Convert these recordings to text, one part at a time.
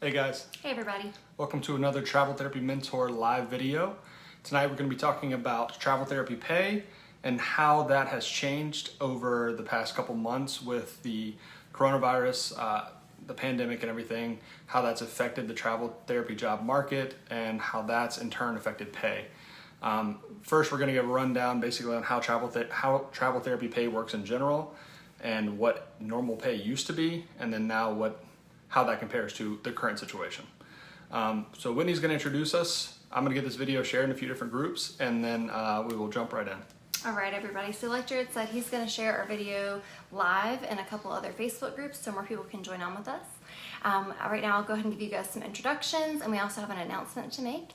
Hey guys. Hey everybody. Welcome to another Travel Therapy Mentor live video. Tonight we're going to be talking about travel therapy pay and how that has changed over the past couple months with the coronavirus, the pandemic and everything, how that's affected the travel therapy job market and how that's in turn affected pay. First, we're going to give a rundown basically on how travel therapy pay works in general and what normal pay used to be, and then now how that compares to the current situation. So Whitney's going to introduce us. I'm going to get this video shared in a few different groups, and then we will jump right in. All right, everybody. So like Jared said, he's going to share our video live in a couple other Facebook groups so more people can join on with us. Right now, I'll go ahead and give you guys some introductions, and we also have an announcement to make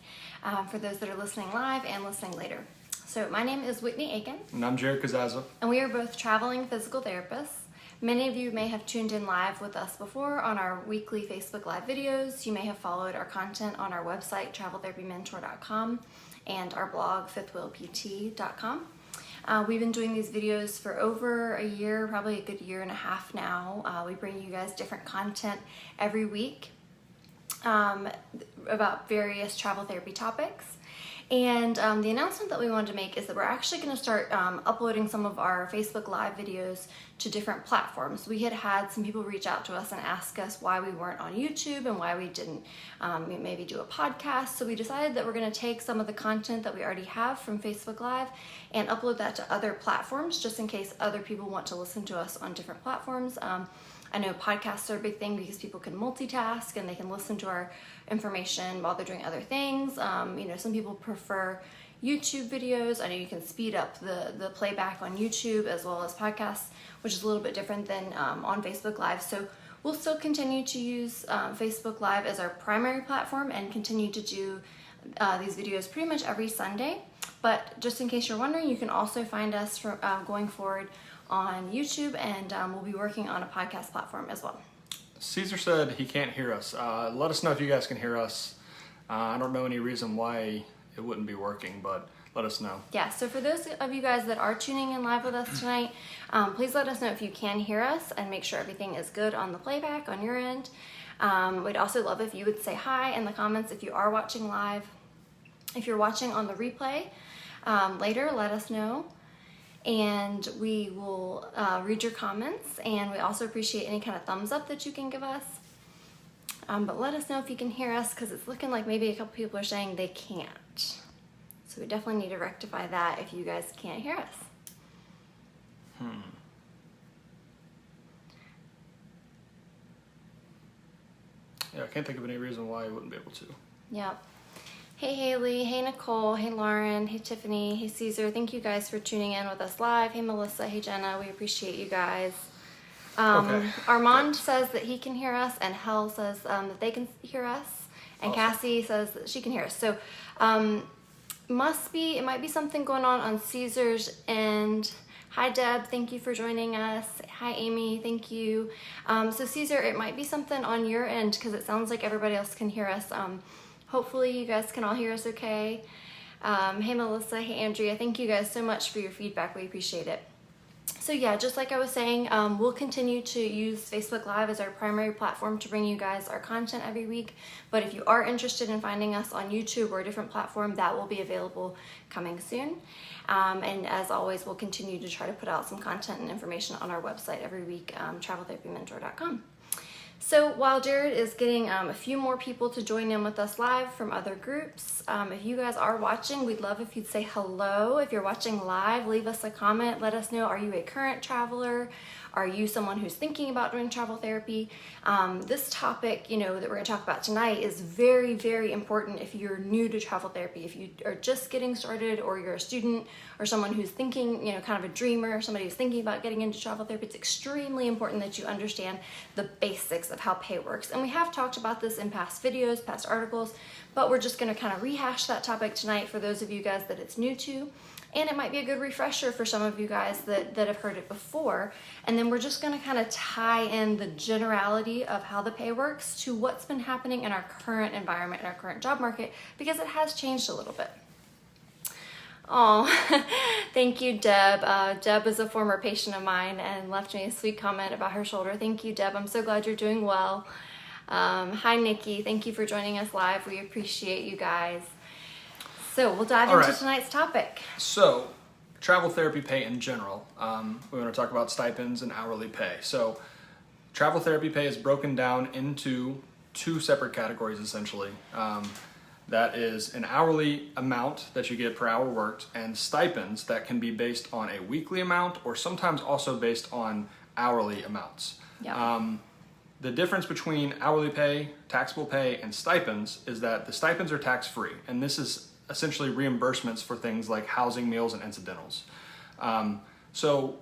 for those that are listening live and listening later. So my name is Whitney Aiken. And I'm Jared Kazaza. And we are both traveling physical therapists. Many of you may have tuned in live with us before on our weekly Facebook Live videos. You may have followed our content on our website, traveltherapymentor.com, and our blog, fifthwheelpt.com. We've been doing these videos for over a year, probably a good year and a half now. We bring you guys different content every week about various travel therapy topics. And the announcement that we wanted to make is that we're actually going to start uploading some of our Facebook Live videos to different platforms. We had some people reach out to us and ask us why we weren't on YouTube and why we didn't maybe do a podcast. So we decided that we're going to take some of the content that we already have from Facebook Live and upload that to other platforms, just in case other people want to listen to us on different platforms. I know podcasts are a big thing because people can multitask and they can listen to our information while they're doing other things. Some people prefer YouTube videos. I know you can speed up the playback on YouTube as well as podcasts, which is a little bit different than on Facebook Live. So we'll still continue to use Facebook Live as our primary platform and continue to do these videos pretty much every Sunday. But just in case you're wondering, you can also find us from going forward on YouTube, and we'll be working on a podcast platform as well. Caesar said he can't hear us. Let us know if you guys can hear us. I don't know any reason why it wouldn't be working, but let us know. Yeah, so for those of you guys that are tuning in live with us tonight, please let us know if you can hear us and make sure everything is good on the playback on your end. We'd also love if you would say hi in the comments if you are watching live. If you're watching on the replay later, let us know. And we will read your comments, and we also appreciate any kind of thumbs up that you can give us. But let us know if you can hear us, because it's looking like maybe a couple people are saying they can't. So we definitely need to rectify that if you guys can't hear us. Yeah, I can't think of any reason why you wouldn't be able to. Yep. Hey Haley, hey Nicole, hey Lauren, hey Tiffany, hey Caesar. Thank you guys for tuning in with us live. Hey Melissa, hey Jenna, we appreciate you guys. Okay. Armand says that he can hear us, and Hel says that they can hear us, and Awesome. Cassie says that she can hear us. So it might be something going on Caesar's end. Hi Deb, thank you for joining us. Hi Amy, thank you. So Caesar, it might be something on your end because it sounds like everybody else can hear us. Hopefully you guys can all hear us okay. Hey Melissa, hey Andrea, thank you guys so much for your feedback. We appreciate it. So yeah, just like I was saying, we'll continue to use Facebook Live as our primary platform to bring you guys our content every week. But if you are interested in finding us on YouTube or a different platform, that will be available coming soon. And as always, we'll continue to try to put out some content and information on our website every week, traveltherapymentor.com. So while Jared is getting a few more people to join in with us live from other groups, if you guys are watching, we'd love if you'd say hello. If you're watching live, leave us a comment. Let us know, are you a current traveler? Are you someone who's thinking about doing travel therapy? This topic, that we're going to talk about tonight is very, very important if you're new to travel therapy. If you are just getting started, or you're a student, or someone who's thinking, kind of a dreamer, somebody who's thinking about getting into travel therapy, it's extremely important that you understand the basics of how pay works. And we have talked about this in past videos, past articles, but we're just going to kind of rehash that topic tonight for those of you guys that it's new to. And it might be a good refresher for some of you guys that have heard it before. And then we're just going to kind of tie in the generality of how the pay works to what's been happening in our current environment, in our current job market, because it has changed a little bit. Oh, thank you, Deb. Deb is a former patient of mine and left me a sweet comment about her shoulder. Thank you, Deb. I'm so glad you're doing well. Hi, Nikki. Thank you for joining us live. We appreciate you guys. So we'll dive into tonight's topic. So, travel therapy pay in general. We want to talk about stipends and hourly pay. So, travel therapy pay is broken down into two separate categories, essentially. That is an hourly amount that you get per hour worked, and stipends that can be based on a weekly amount or sometimes also based on hourly amounts. Yeah. The difference between hourly pay, taxable pay, and stipends is that the stipends are tax-free, and this is essentially reimbursements for things like housing, meals, and incidentals. So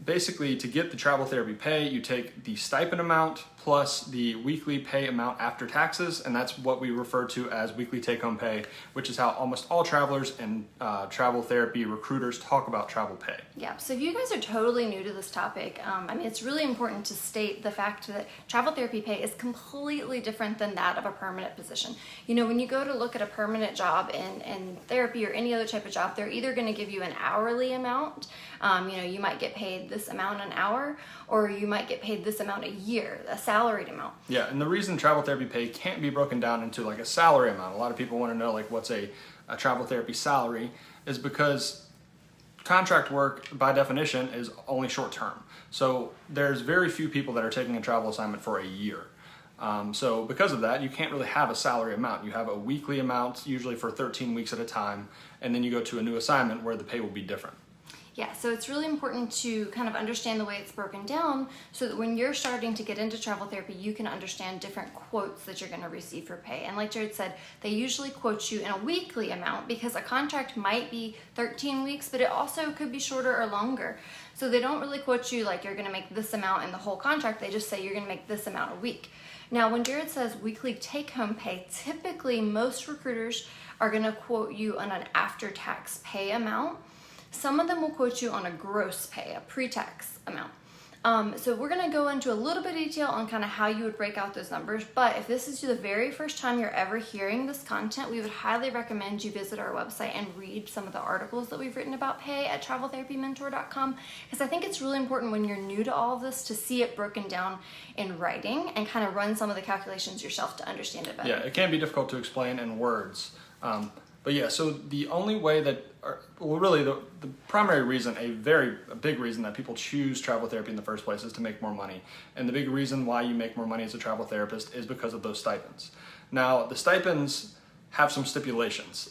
basically, to get the travel therapy pay, you take the stipend amount plus the weekly pay amount after taxes, and that's what we refer to as weekly take-home pay, which is how almost all travelers and travel therapy recruiters talk about travel pay. Yeah, so if you guys are totally new to this topic, it's really important to state the fact that travel therapy pay is completely different than that of a permanent position. You know, when you go to look at a permanent job in therapy or any other type of job, they're either going to give you an hourly amount. You might get paid this amount an hour, or you might get paid this amount a year, a salaried amount. Yeah, and the reason travel therapy pay can't be broken down into like a salary amount, a lot of people want to know like what's a travel therapy salary, is because contract work by definition is only short term. So there's very few people that are taking a travel assignment for a year. So because of that, you can't really have a salary amount. You have a weekly amount, usually for 13 weeks at a time, and then you go to a new assignment where the pay will be different. Yeah, so it's really important to kind of understand the way it's broken down so that when you're starting to get into travel therapy, you can understand different quotes that you're going to receive for pay. And like Jared said, they usually quote you in a weekly amount because a contract might be 13 weeks, but it also could be shorter or longer. So they don't really quote you like you're going to make this amount in the whole contract. They just say you're going to make this amount a week. Now, when Jared says weekly take-home pay, typically most recruiters are going to quote you on an after-tax pay amount. Some of them will quote you on a gross pay, a pre-tax amount. So we're going to go into a little bit of detail on kind of how you would break out those numbers. But if this is the very first time you're ever hearing this content, we would highly recommend you visit our website and read some of the articles that we've written about pay at traveltherapymentor.com, because I think it's really important when you're new to all of this to see it broken down in writing and kind of run some of the calculations yourself to understand it better. Yeah, it can be difficult to explain in words. But yeah, so the only way that, the primary reason, a big reason that people choose travel therapy in the first place is to make more money. And the big reason why you make more money as a travel therapist is because of those stipends. Now, the stipends have some stipulations.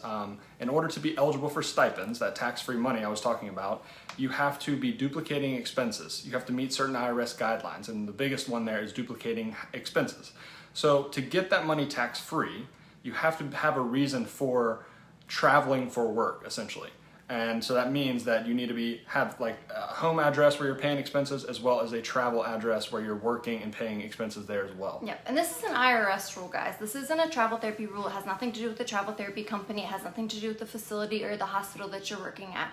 In order to be eligible for stipends, that tax-free money I was talking about, you have to be duplicating expenses. You have to meet certain IRS guidelines, and the biggest one there is duplicating expenses. So to get that money tax-free, you have to have a reason for traveling for work, essentially. And so that means that you need to have like a home address where you're paying expenses, as well as a travel address where you're working and paying expenses there as well. Yep, and this is an IRS rule, guys. This isn't a travel therapy rule. It has nothing to do with the travel therapy company. It has nothing to do with the facility or the hospital that you're working at.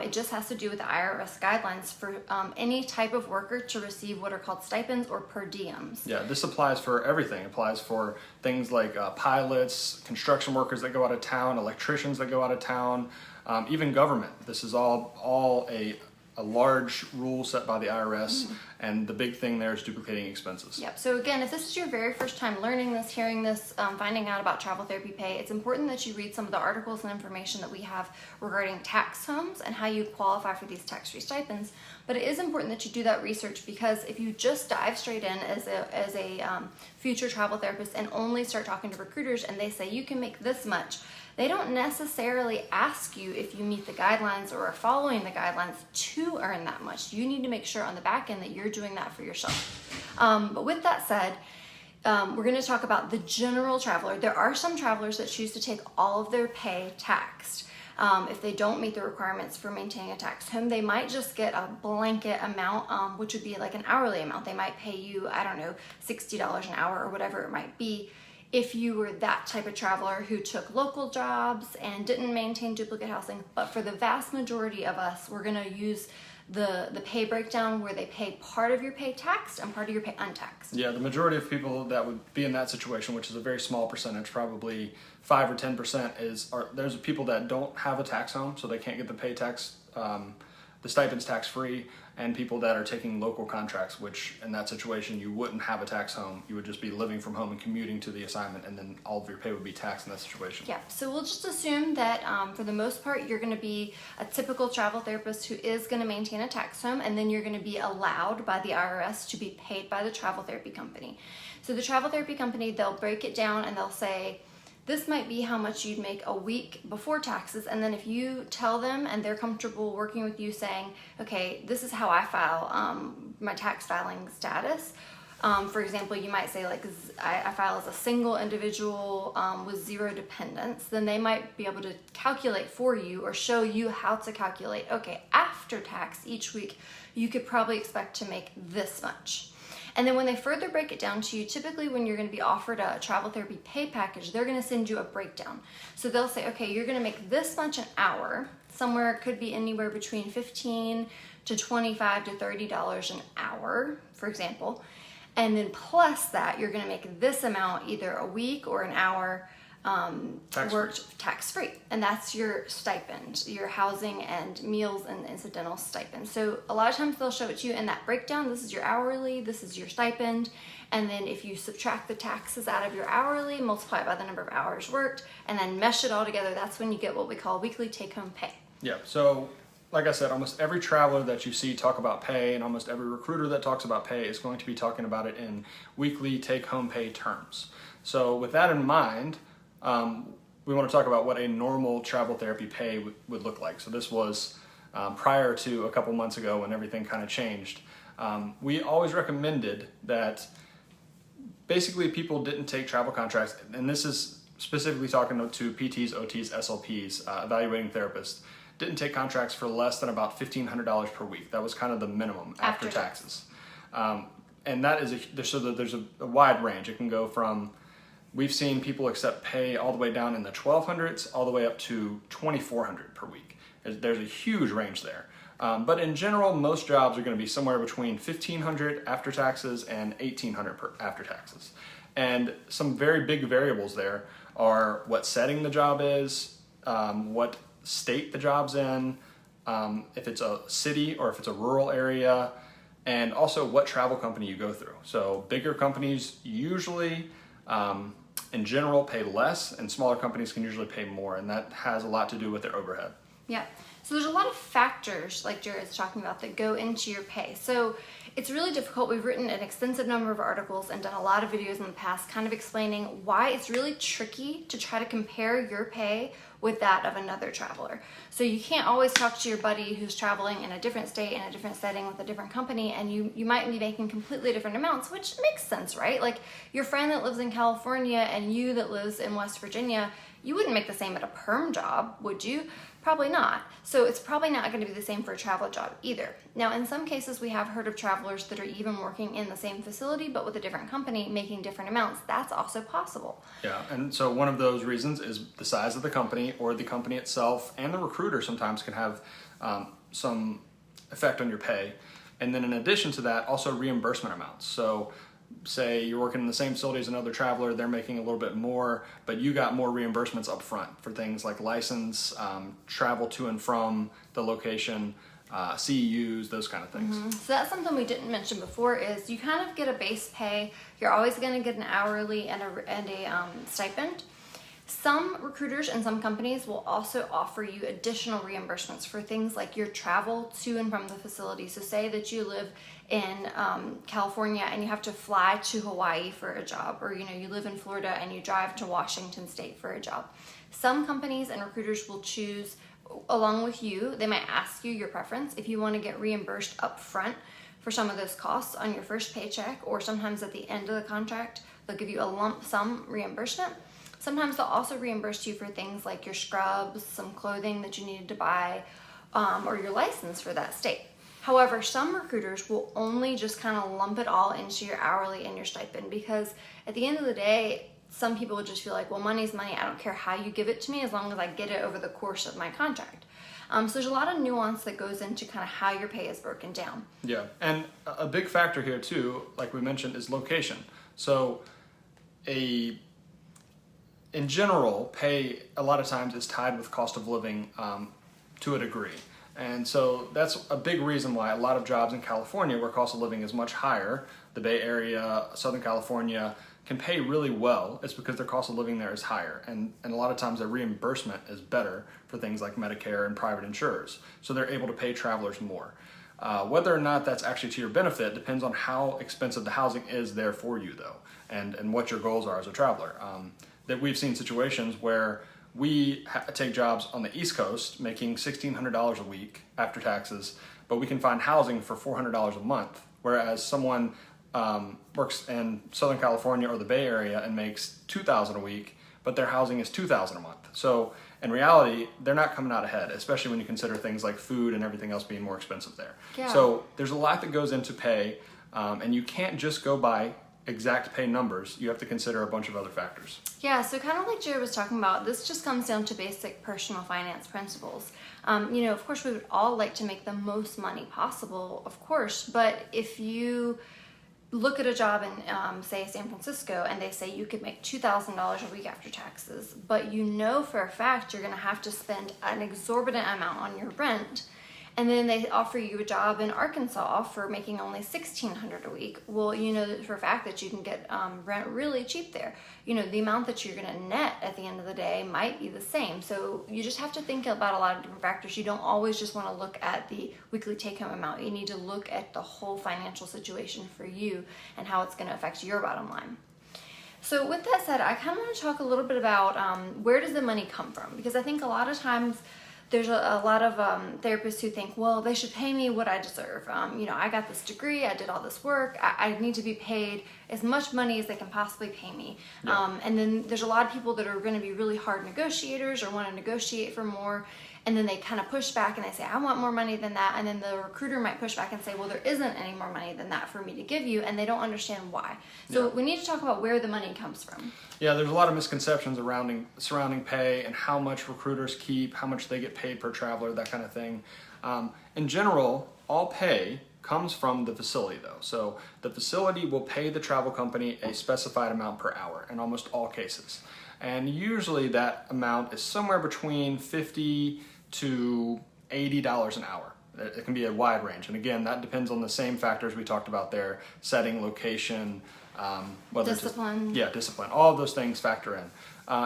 It just has to do with the IRS guidelines for any type of worker to receive what are called stipends or per diems. Yeah, this applies for everything. It applies for things like pilots, construction workers that go out of town, electricians that go out of town, even government. This is all a large rule set by the IRS, and the big thing there is duplicating expenses. Yep. So again, if this is your very first time learning this, hearing this, finding out about travel therapy pay, it's important that you read some of the articles and information that we have regarding tax homes and how you qualify for these tax-free stipends. But it is important that you do that research, because if you just dive straight in as a future travel therapist and only start talking to recruiters and they say you can make this much, they don't necessarily ask you if you meet the guidelines or are following the guidelines to earn that much. You need to make sure on the back end that you're doing that for yourself. But with that said, we're going to talk about the general traveler. There are some travelers that choose to take all of their pay taxed. If they don't meet the requirements for maintaining a tax home, they might just get a blanket amount, which would be like an hourly amount. They might pay you, I don't know, $60 an hour or whatever it might be. If you were that type of traveler who took local jobs and didn't maintain duplicate housing. But for the vast majority of us, we're going to use the pay breakdown where they pay part of your pay taxed and part of your pay untaxed. Yeah, the majority of people that would be in that situation, which is a very small percentage, probably 5 or 10%, there's people that don't have a tax home, so they can't get the pay tax the stipends tax-free, and people that are taking local contracts, which in that situation you wouldn't have a tax home. You would just be living from home and commuting to the assignment, and then all of your pay would be taxed in that situation. Yeah, so we'll just assume that for the most part you're going to be a typical travel therapist who is going to maintain a tax home, and then you're going to be allowed by the IRS to be paid by the travel therapy company. So the travel therapy company, they'll break it down and they'll say, this might be how much you'd make a week before taxes, and then if you tell them and they're comfortable working with you saying, okay, this is how I file my tax filing status. For example, you might say like, I file as a single individual with 0 dependents, then they might be able to calculate for you or show you how to calculate, okay, after tax each week, you could probably expect to make this much. And then when they further break it down to you, typically when you're going to be offered a travel therapy pay package, they're going to send you a breakdown. So they'll say, okay, you're going to make this much an hour. Somewhere it could be anywhere between $15 to $25 to $30 an hour, for example. And then plus that, you're going to make this amount either a week or an hour worked tax-free. And that's your stipend, your housing and meals and incidental stipend. So a lot of times they'll show it to you in that breakdown. This is your hourly, this is your stipend. And then if you subtract the taxes out of your hourly, multiply it by the number of hours worked, and then mesh it all together, that's when you get what we call weekly take-home pay. Yeah, so like I said, almost every traveler that you see talk about pay, and almost every recruiter that talks about pay is going to be talking about it in weekly take-home pay terms. So with that in mind, we want to talk about what a normal travel therapy pay would look like. So this was prior to a couple months ago when everything kind of changed. We always recommended that basically people didn't take travel contracts, and this is specifically talking to PTs, OTs, SLPs, evaluating therapists, didn't take contracts for less than about $1,500 per week. That was kind of the minimum after taxes. And that is there's a wide range. It can go from, we've seen people accept pay all the way down in the 1200s all the way up to 2,400 per week. There's a huge range there. But in general, most jobs are going to be somewhere between 1,500 after taxes and 1,800 after taxes. And some very big variables there are what setting the job is, what state the job's in, if it's a city or if it's a rural area, and also what travel company you go through. So bigger companies usually, in general, pay less, and smaller companies can usually pay more, and that has a lot to do with their overhead. Yeah. So there's a lot of factors, like Jared's talking about, that go into your pay. So it's really difficult. We've written an extensive number of articles and done a lot of videos in the past kind of explaining why it's really tricky to try to compare your pay with that of another traveler. So you can't always talk to your buddy who's traveling in a different state, in a different setting with a different company, and you might be making completely different amounts, which makes sense, right? Like your friend that lives in California and you that lives in West Virginia, you wouldn't make the same at a perm job, would you? Probably not. So it's probably not going to be the same for a travel job either. Now, in some cases, we have heard of travelers that are even working in the same facility, but with a different company, making different amounts. That's also possible. Yeah, and so one of those reasons is the size of the company, or the company itself, and the recruiter sometimes can have some effect on your pay. And then in addition to that, also reimbursement amounts. So say you're working in the same facility as another traveler, they're making a little bit more, but you got more reimbursements up front for things like license, travel to and from the location, CEUs, those kind of things. Mm-hmm. So that's something we didn't mention before, is you kind of get a base pay. You're always going to get an hourly and a stipend. Some recruiters and some companies will also offer you additional reimbursements for things like your travel to and from the facility. So say that you live in California and you have to fly to Hawaii for a job, or you live in Florida and you drive to Washington State for a job. Some companies and recruiters will choose, along with you, they might ask you your preference if you want to get reimbursed up front for some of those costs on your first paycheck, or sometimes at the end of the contract they'll give you a lump sum reimbursement. Sometimes they'll also reimburse you for things like your scrubs, some clothing that you needed to buy, or your license for that state. However, some recruiters will only just kind of lump it all into your hourly and your stipend, because at the end of the day, some people would just feel like, well, money's money. I don't care how you give it to me as long as I get it over the course of my contract. So there's a lot of nuance that goes into kind of how your pay is broken down. Yeah, and a big factor here too, like we mentioned, is location. So in general, pay a lot of times is tied with cost of living to a degree. And so that's a big reason why a lot of jobs in California, where cost of living is much higher, the Bay Area, Southern California, can pay really well. It's because their cost of living there is higher. And a lot of times their reimbursement is better for things like Medicare and private insurers. So they're able to pay travelers more. Whether or not that's actually to your benefit depends on how expensive the housing is there for you, though, and what your goals are as a traveler. That we've seen situations where we take jobs on the East Coast making $1,600 a week after taxes, but we can find housing for $400 a month, whereas someone works in Southern California or the Bay Area and makes $2,000 a week, but their housing is $2,000 a month. So in reality, they're not coming out ahead, especially when you consider things like food and everything else being more expensive there. Yeah. So there's a lot that goes into pay, and you can't just go by exact pay numbers. You have to consider a bunch of other factors. Yeah, so kind of like Jared was talking about, this just comes down to basic personal finance principles. Of course, we would all like to make the most money possible, of course, but if you look at a job in, say, San Francisco, and they say you could make $2,000 a week after taxes, but you know for a fact you're going to have to spend an exorbitant amount on your rent, and then they offer you a job in Arkansas for making only $1,600 a week. Well, you know for a fact that you can get rent really cheap there. The amount that you're going to net at the end of the day might be the same. So you just have to think about a lot of different factors. You don't always just want to look at the weekly take-home amount. You need to look at the whole financial situation for you and how it's going to affect your bottom line. So with that said, I kind of want to talk a little bit about where does the money come from? Because I think a lot of times there's a lot of therapists who think, well, they should pay me what I deserve. I got this degree, I did all this work, I need to be paid as much money as they can possibly pay me. Yeah. And then there's a lot of people that are going to be really hard negotiators or want to negotiate for more. And then they kind of push back and they say, I want more money than that. And then the recruiter might push back and say, well, there isn't any more money than that for me to give you. And they don't understand why. So we need to talk about where the money comes from. Yeah, there's a lot of misconceptions surrounding pay and how much recruiters keep, how much they get paid per traveler, that kind of thing. In general, all pay comes from the facility, though. So the facility will pay the travel company a specified amount per hour in almost all cases. And usually that amount is somewhere between $50 to $80 an hour. It can be a wide range. And again, that depends on the same factors we talked about there: setting, location, Discipline. Discipline. All of those things factor in.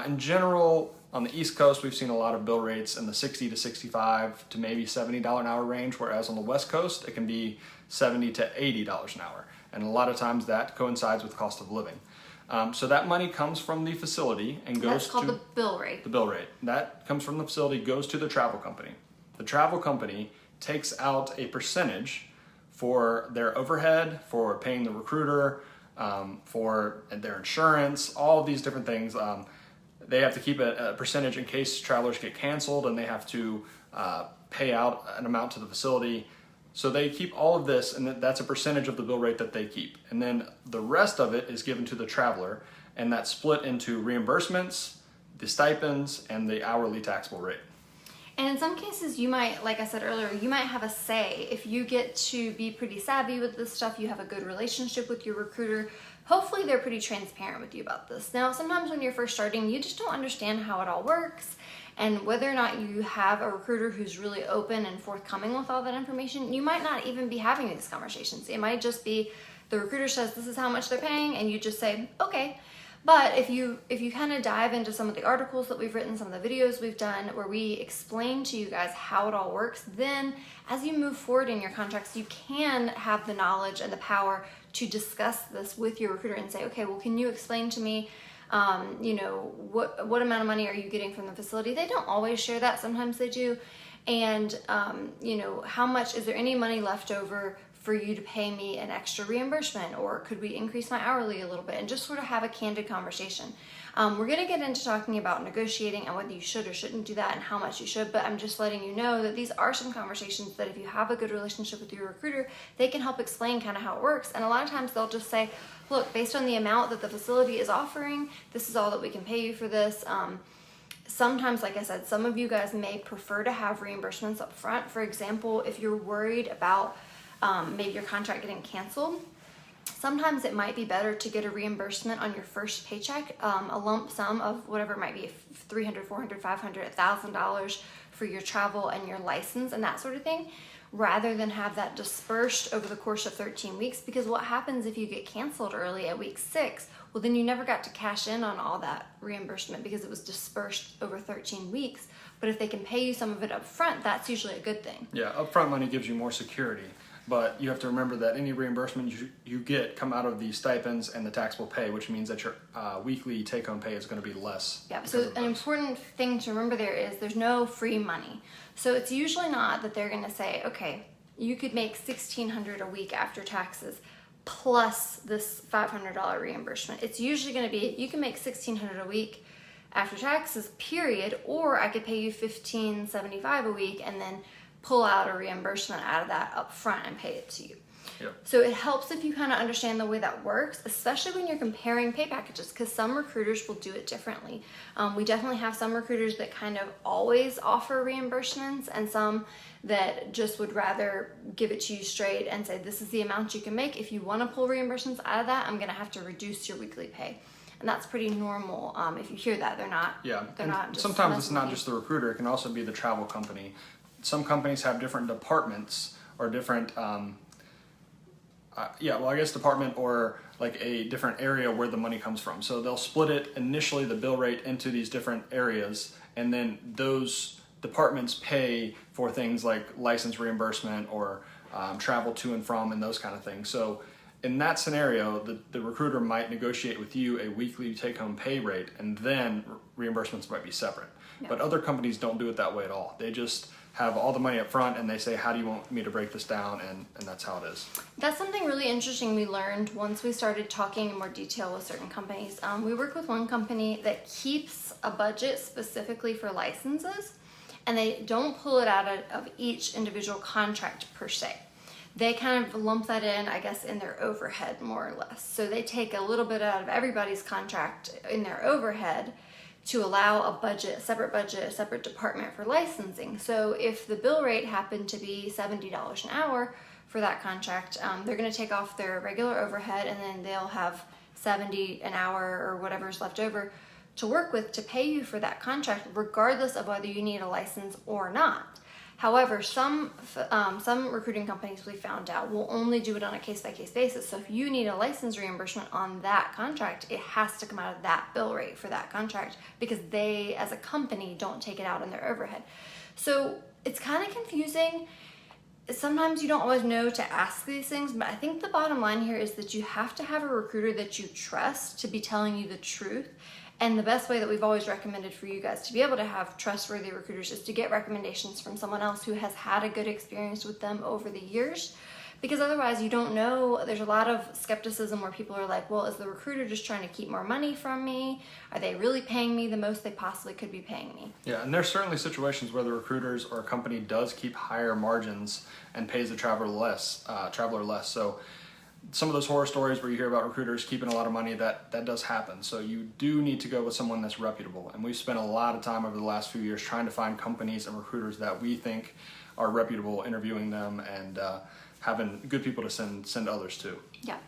In general, on the East Coast, we've seen a lot of bill rates in the $60 to $65 to maybe $70 an hour range, whereas on the West Coast, it can be $70 to $80 an hour. And a lot of times that coincides with cost of living. So that money comes from the facility and goes to... That's called the bill rate. The bill rate. That comes from the facility, goes to the travel company. The travel company takes out a percentage for their overhead, for paying the recruiter, for their insurance, all of these different things. They have to keep a percentage in case travelers get canceled, and they have to pay out an amount to the facility. So they keep all of this, and that's a percentage of the bill rate that they keep. And then the rest of it is given to the traveler, and that's split into reimbursements, the stipends, and the hourly taxable rate. And in some cases, you might, like I said earlier, you might have a say. If you get to be pretty savvy with this stuff, you have a good relationship with your recruiter, hopefully they're pretty transparent with you about this. Now, sometimes when you're first starting, you just don't understand how it all works. And whether or not you have a recruiter who's really open and forthcoming with all that information, you might not even be having these conversations. It might just be the recruiter says this is how much they're paying, and you just say, okay. But if you kind of dive into some of the articles that we've written, some of the videos we've done where we explain to you guys how it all works, then as you move forward in your contracts, you can have the knowledge and the power to discuss this with your recruiter and say, okay, well, can you explain to me what amount of money are you getting from the facility? They don't always share that. Sometimes they do. And, how much, is there any money left over for you to pay me an extra reimbursement, or could we increase my hourly a little bit, and just sort of have a candid conversation. We're going to get into talking about negotiating and whether you should or shouldn't do that and how much you should, but I'm just letting you know that these are some conversations that if you have a good relationship with your recruiter, they can help explain kind of how it works. And a lot of times they'll just say, look, based on the amount that the facility is offering, this is all that we can pay you for this. Sometimes, like I said, some of you guys may prefer to have reimbursements up front. For example, if you're worried about maybe your contract getting canceled, Sometimes it might be better to get a reimbursement on your first paycheck, a lump sum of whatever it might be, $300, $400, $500, $1,000 for your travel and your license and that sort of thing, rather than have that dispersed over the course of 13 weeks. Because what happens if you get canceled early at week 6? Well, then you never got to cash in on all that reimbursement because it was dispersed over 13 weeks. But if they can pay you some of it up front, that's usually a good thing. Yeah, upfront money gives you more security. But you have to remember that any reimbursement you get come out of the stipends and the taxable pay, which means that your weekly take-home pay is going to be less. Yeah, so an important thing to remember there is there's no free money. So it's usually not that they're going to say, okay, you could make $1,600 a week after taxes plus this $500 reimbursement. It's usually going to be, you can make $1,600 a week after taxes, period, or I could pay you $1,575 a week and then pull out a reimbursement out of that up front and pay it to you. Yep. So it helps if you kind of understand the way that works, especially when you're comparing pay packages, because some recruiters will do it differently. We definitely have some recruiters that kind of always offer reimbursements and some that just would rather give it to you straight and say, this is the amount you can make. If you want to pull reimbursements out of that, I'm going to have to reduce your weekly pay. And that's pretty normal. If you hear that, they're not. Yeah, they're not just sometimes it's not just the recruiter, it can also be the travel company. Some companies have different departments or different, department or like a different area where the money comes from. So they'll split it initially, the bill rate, into these different areas, and then those departments pay for things like license reimbursement or travel to and from and those kind of things. So in that scenario, the recruiter might negotiate with you a weekly take-home pay rate, and then reimbursements might be separate. Yeah. But other companies don't do it that way at all. They just have all the money up front and they say, how do you want me to break this down? And that's how it is. That's something really interesting we learned once we started talking in more detail with certain companies. We work with one company that keeps a budget specifically for licenses, and they don't pull it out of each individual contract per se. They kind of lump that in, I guess, in their overhead more or less. So they take a little bit out of everybody's contract in their overhead to allow a separate department for licensing. So if the bill rate happened to be $70 an hour for that contract, they're going to take off their regular overhead, and then they'll have $70 an hour or whatever's left over to work with to pay you for that contract, regardless of whether you need a license or not. However, some recruiting companies we found out will only do it on a case-by-case basis. So if you need a license reimbursement on that contract, it has to come out of that bill rate for that contract because they, as a company, don't take it out in their overhead. So it's kind of confusing. Sometimes you don't always know to ask these things, but I think the bottom line here is that you have to have a recruiter that you trust to be telling you the truth. And the best way that we've always recommended for you guys to be able to have trustworthy recruiters is to get recommendations from someone else who has had a good experience with them over the years. Because otherwise you don't know, there's a lot of skepticism where people are like, well, is the recruiter just trying to keep more money from me? Are they really paying me the most they possibly could be paying me? Yeah, and there's certainly situations where the recruiters or a company does keep higher margins and pays the traveler less. So some of those horror stories where you hear about recruiters keeping a lot of money, that does happen. So you do need to go with someone that's reputable. And we've spent a lot of time over the last few years trying to find companies and recruiters that we think are reputable, interviewing them and having good people to send others to. Yeah.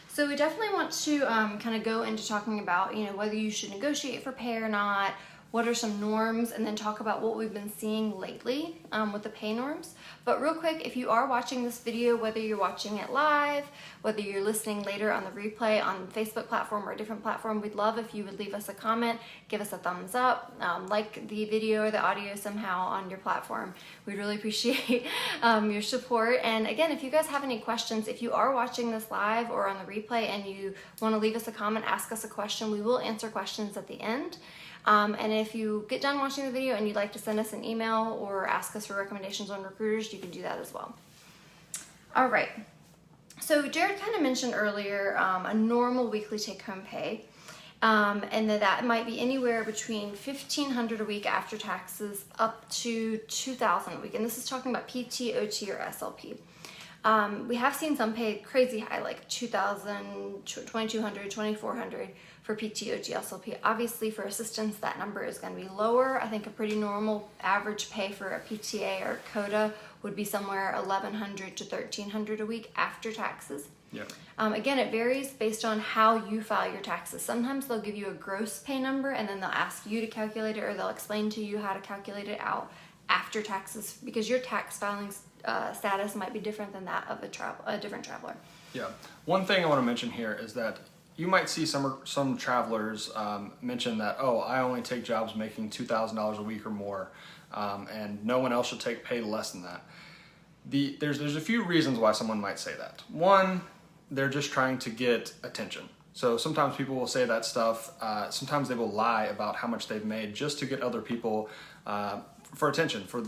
So we definitely want to kind of go into talking about, whether you should negotiate for pay or not, what are some norms, and then talk about what we've been seeing lately with the pay norms. But real quick, if you are watching this video, whether you're watching it live, whether you're listening later on the replay on the Facebook platform or a different platform, we'd love if you would leave us a comment, give us a thumbs up, like the video or the audio somehow on your platform. We'd really appreciate your support. And again, if you guys have any questions, if you are watching this live or on the replay and you want to leave us a comment, ask us a question, we will answer questions at the end. And if you get done watching the video and you'd like to send us an email or ask us for recommendations on recruiters, you can do that as well. All right. So Jared kind of mentioned earlier a normal weekly take-home pay, and that might be anywhere between $1,500 a week after taxes up to $2,000 a week. And this is talking about PT, OT, or SLP. We have seen some pay crazy high, like $2,000, $2,200, $2,400 for PT, OT, SLP. Obviously, for assistants, that number is going to be lower. I think a pretty normal average pay for a PTA or CODA would be somewhere $1,100 to $1,300 a week after taxes. Yeah. Again, it varies based on how you file your taxes. Sometimes they'll give you a gross pay number and then they'll ask you to calculate it, or they'll explain to you how to calculate it out after taxes, because your tax filing status might be different than that of a different traveler. Yeah. One thing I want to mention here is that you might see some travelers mention that, oh, I only take jobs making $2,000 a week or more, and no one else should take pay less than that. There's a few reasons why someone might say that. One, they're just trying to get attention. So sometimes people will say that stuff. Sometimes they will lie about how much they've made just to get other people for attention, for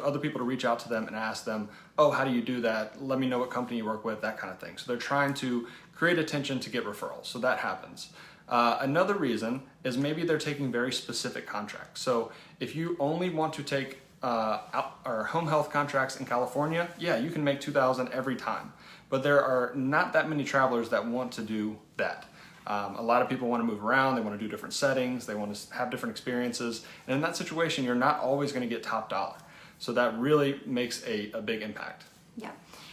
other people to reach out to them and ask them, oh, how do you do that? Let me know what company you work with, that kind of thing. So they're trying to create attention to get referrals. So that happens. Another reason is maybe they're taking very specific contracts. So if you only want to take our home health contracts in California, yeah, you can make $2,000 every time. But there are not that many travelers that want to do that. A lot of people want to move around, they want to do different settings, they want to have different experiences, and in that situation, you're not always going to get top dollar. So that really makes a big impact. Yeah.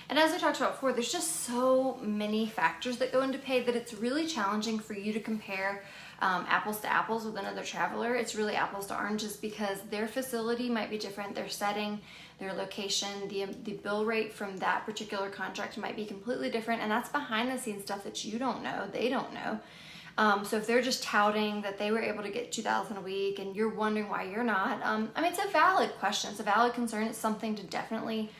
And as I talked about before, there's just so many factors that go into pay that it's really challenging for you to compare apples to apples with another traveler. It's really apples to oranges because their facility might be different, their setting, their location, the bill rate from that particular contract might be completely different, and that's behind the scenes stuff that you don't know, they don't know. So if they're just touting that they were able to get $2,000 a week and you're wondering why you're not, I mean, it's a valid question, it's a valid concern, it's something to definitely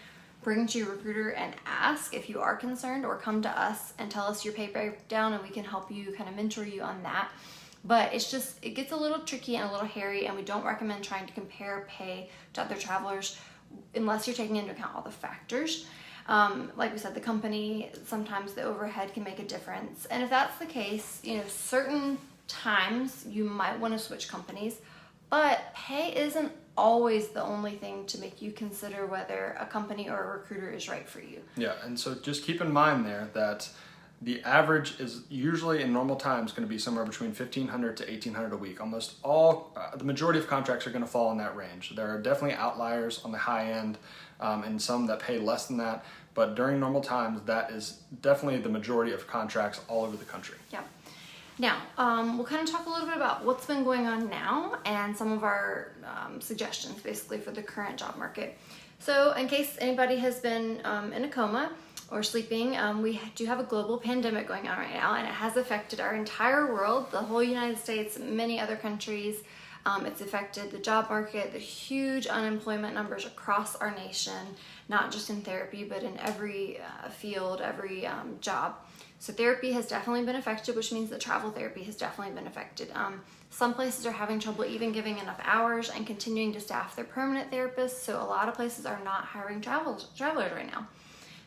bring to your recruiter and ask if you are concerned, or come to us and tell us your pay breakdown and we can help you kind of mentor you on that. But it gets a little tricky and a little hairy, and we don't recommend trying to compare pay to other travelers unless you're taking into account all the factors. Like we said, the company, sometimes the overhead can make a difference. And if that's the case, certain times you might want to switch companies, but pay isn't always the only thing to make you consider whether a company or a recruiter is right for you. Yeah, and so just keep in mind there that the average is usually in normal times going to be somewhere between $1,500 to $1,800 a week. Almost all, the majority of contracts are going to fall in that range. There are definitely outliers on the high end and some that pay less than that. But during normal times, that is definitely the majority of contracts all over the country. Yeah. Now, we'll kind of talk a little bit about what's been going on now and some of our suggestions basically for the current job market. So in case anybody has been in a coma or sleeping, we do have a global pandemic going on right now, and it has affected our entire world, the whole United States, many other countries. It's affected the job market, the huge unemployment numbers across our nation, not just in therapy, but in every field, every job. So therapy has definitely been affected, which means that travel therapy has definitely been affected. Some places are having trouble even giving enough hours and continuing to staff their permanent therapists, so a lot of places are not hiring travelers right now.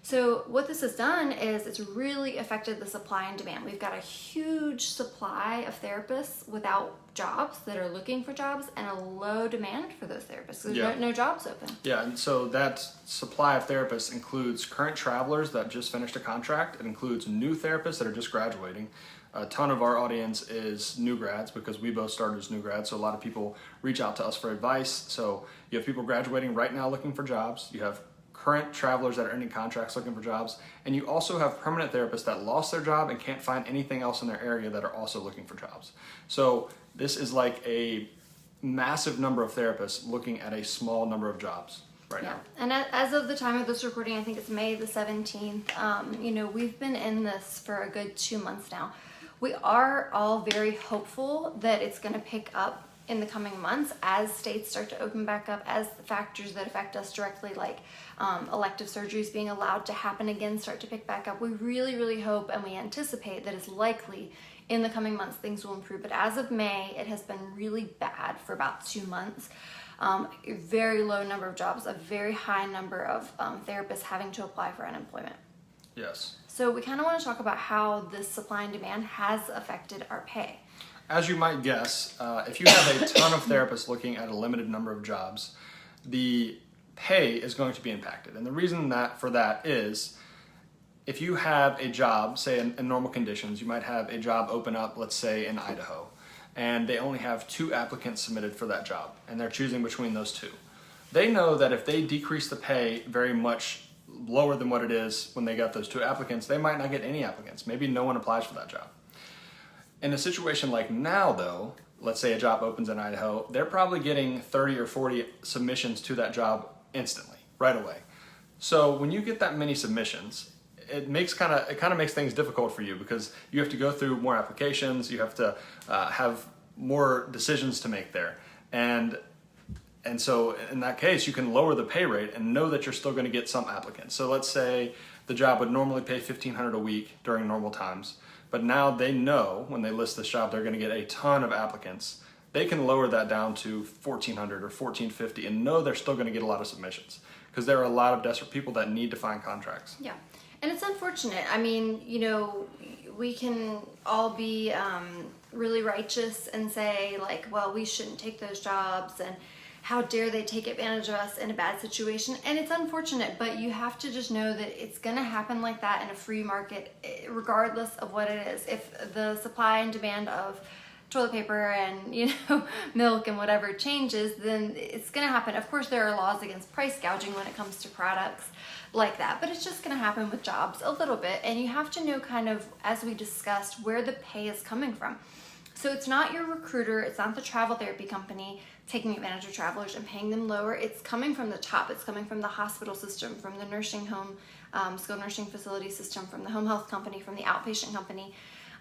So what this has done is it's really affected the supply and demand. We've got a huge supply of therapists without jobs that are looking for jobs, and a low demand for those therapists. There's no jobs open. Yeah, and so that supply of therapists includes current travelers that just finished a contract. It includes new therapists that are just graduating. A ton of our audience is new grads because we both started as new grads, so a lot of people reach out to us for advice. So you have people graduating right now looking for jobs. You have current travelers that are ending contracts looking for jobs, and you also have permanent therapists that lost their job and can't find anything else in their area that are also looking for jobs. So this is like a massive number of therapists looking at a small number of jobs right now. And as of the time of this recording, I think it's May the 17th, we've been in this for a good 2 months now. We are all very hopeful that it's going to pick up in the coming months as states start to open back up, as the factors that affect us directly, like elective surgeries being allowed to happen again, start to pick back up. We really, really hope and we anticipate that it's likely in the coming months things will improve. But as of May, it has been really bad for about 2 months. A very low number of jobs, a very high number of therapists having to apply for unemployment. Yes. So we kind of want to talk about how this supply and demand has affected our pay. As you might guess, if you have a ton of therapists looking at a limited number of jobs, the pay is going to be impacted. And the reason for that is if you have a job, say in normal conditions, you might have a job open up, let's say in Idaho, and they only have 2 applicants submitted for that job, and they're choosing between those 2. They know that if they decrease the pay very much lower than what it is when they got those 2 applicants, they might not get any applicants. Maybe no one applies for that job. In a situation like now though, let's say a job opens in Idaho, they're probably getting 30 or 40 submissions to that job instantly, right away. So when you get that many submissions, it kind of makes things difficult for you, because you have to go through more applications, you have to have more decisions to make there. And so in that case, you can lower the pay rate and know that you're still going to get some applicants. So let's say the job would normally pay $1,500 a week during normal times, but now they know when they list this job, they're going to get a ton of applicants. They can lower that down to $1,400 or $1,450 and know they're still going to get a lot of submissions, because there are a lot of desperate people that need to find contracts. Yeah. And it's unfortunate. I mean, we can all be really righteous and say like, well, we shouldn't take those jobs, and how dare they take advantage of us in a bad situation. And it's unfortunate, but you have to just know that it's going to happen like that in a free market, regardless of what it is. If the supply and demand of toilet paper and milk and whatever changes, then it's going to happen. Of course, there are laws against price gouging when it comes to products like that, but it's just going to happen with jobs a little bit. And you have to know, kind of as we discussed, where the pay is coming from. So it's not your recruiter, it's not the travel therapy company taking advantage of travelers and paying them lower. It's coming from the top. It's coming from the hospital system, from the nursing home, skilled nursing facility system, from the home health company, from the outpatient company.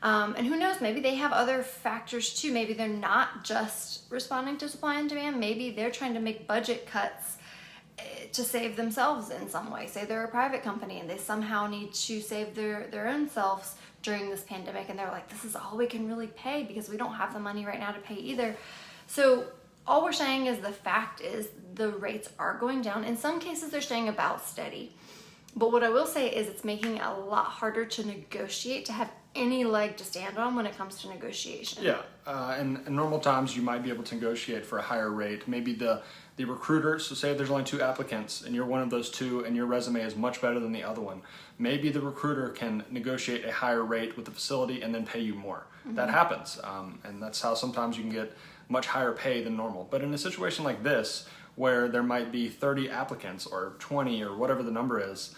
And who knows, maybe they have other factors too. Maybe they're not just responding to supply and demand. Maybe they're trying to make budget cuts to save themselves in some way. Say they're a private company and they somehow need to save their own selves during this pandemic, and they're like, this is all we can really pay because we don't have the money right now to pay either. So all we're saying is the fact is the rates are going down. In some cases, they're staying about steady. But what I will say is it's making it a lot harder to negotiate, to have any leg to stand on when it comes to negotiation. Yeah, in normal times, you might be able to negotiate for a higher rate. Maybe the recruiter, so say there's only 2 applicants and you're one of those 2 and your resume is much better than the other one. Maybe the recruiter can negotiate a higher rate with the facility and then pay you more. Mm-hmm. That happens, and that's how sometimes you can get much higher pay than normal. But in a situation like this, where there might be 30 applicants or 20 or whatever the number is,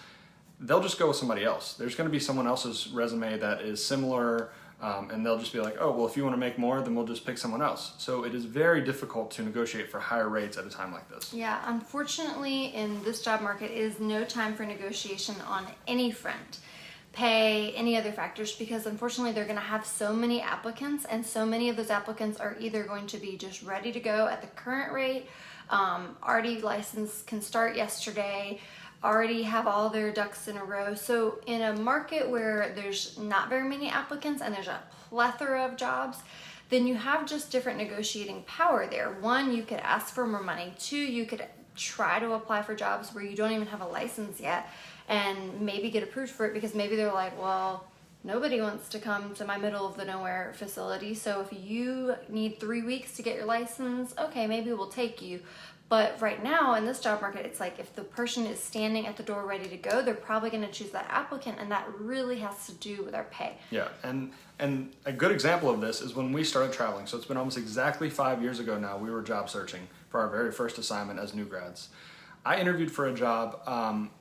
they'll just go with somebody else. There's going to be someone else's resume that is similar, and they'll just be like, oh, well, if you want to make more, then we'll just pick someone else. So it is very difficult to negotiate for higher rates at a time like this. Yeah, unfortunately, in this job market, it is no time for negotiation on any front. Pay, any other factors, because unfortunately they're going to have so many applicants, and so many of those applicants are either going to be just ready to go at the current rate, already licensed, can start yesterday, already have all their ducks in a row. So in a market where there's not very many applicants and there's a plethora of jobs, then you have just different negotiating power there. 1, you could ask for more money. 2, you could try to apply for jobs where you don't even have a license yet and maybe get approved for it, because maybe they're like, well, nobody wants to come to my middle of the nowhere facility, so if you need 3 weeks to get your license, okay, maybe we'll take you. But right now in this job market, it's like if the person is standing at the door ready to go, they're probably going to choose that applicant, and that really has to do with our pay. Yeah, and a good example of this is when we started traveling. So it's been almost exactly 5 years ago now. We were job searching for our very first assignment as new grads. I interviewed for a job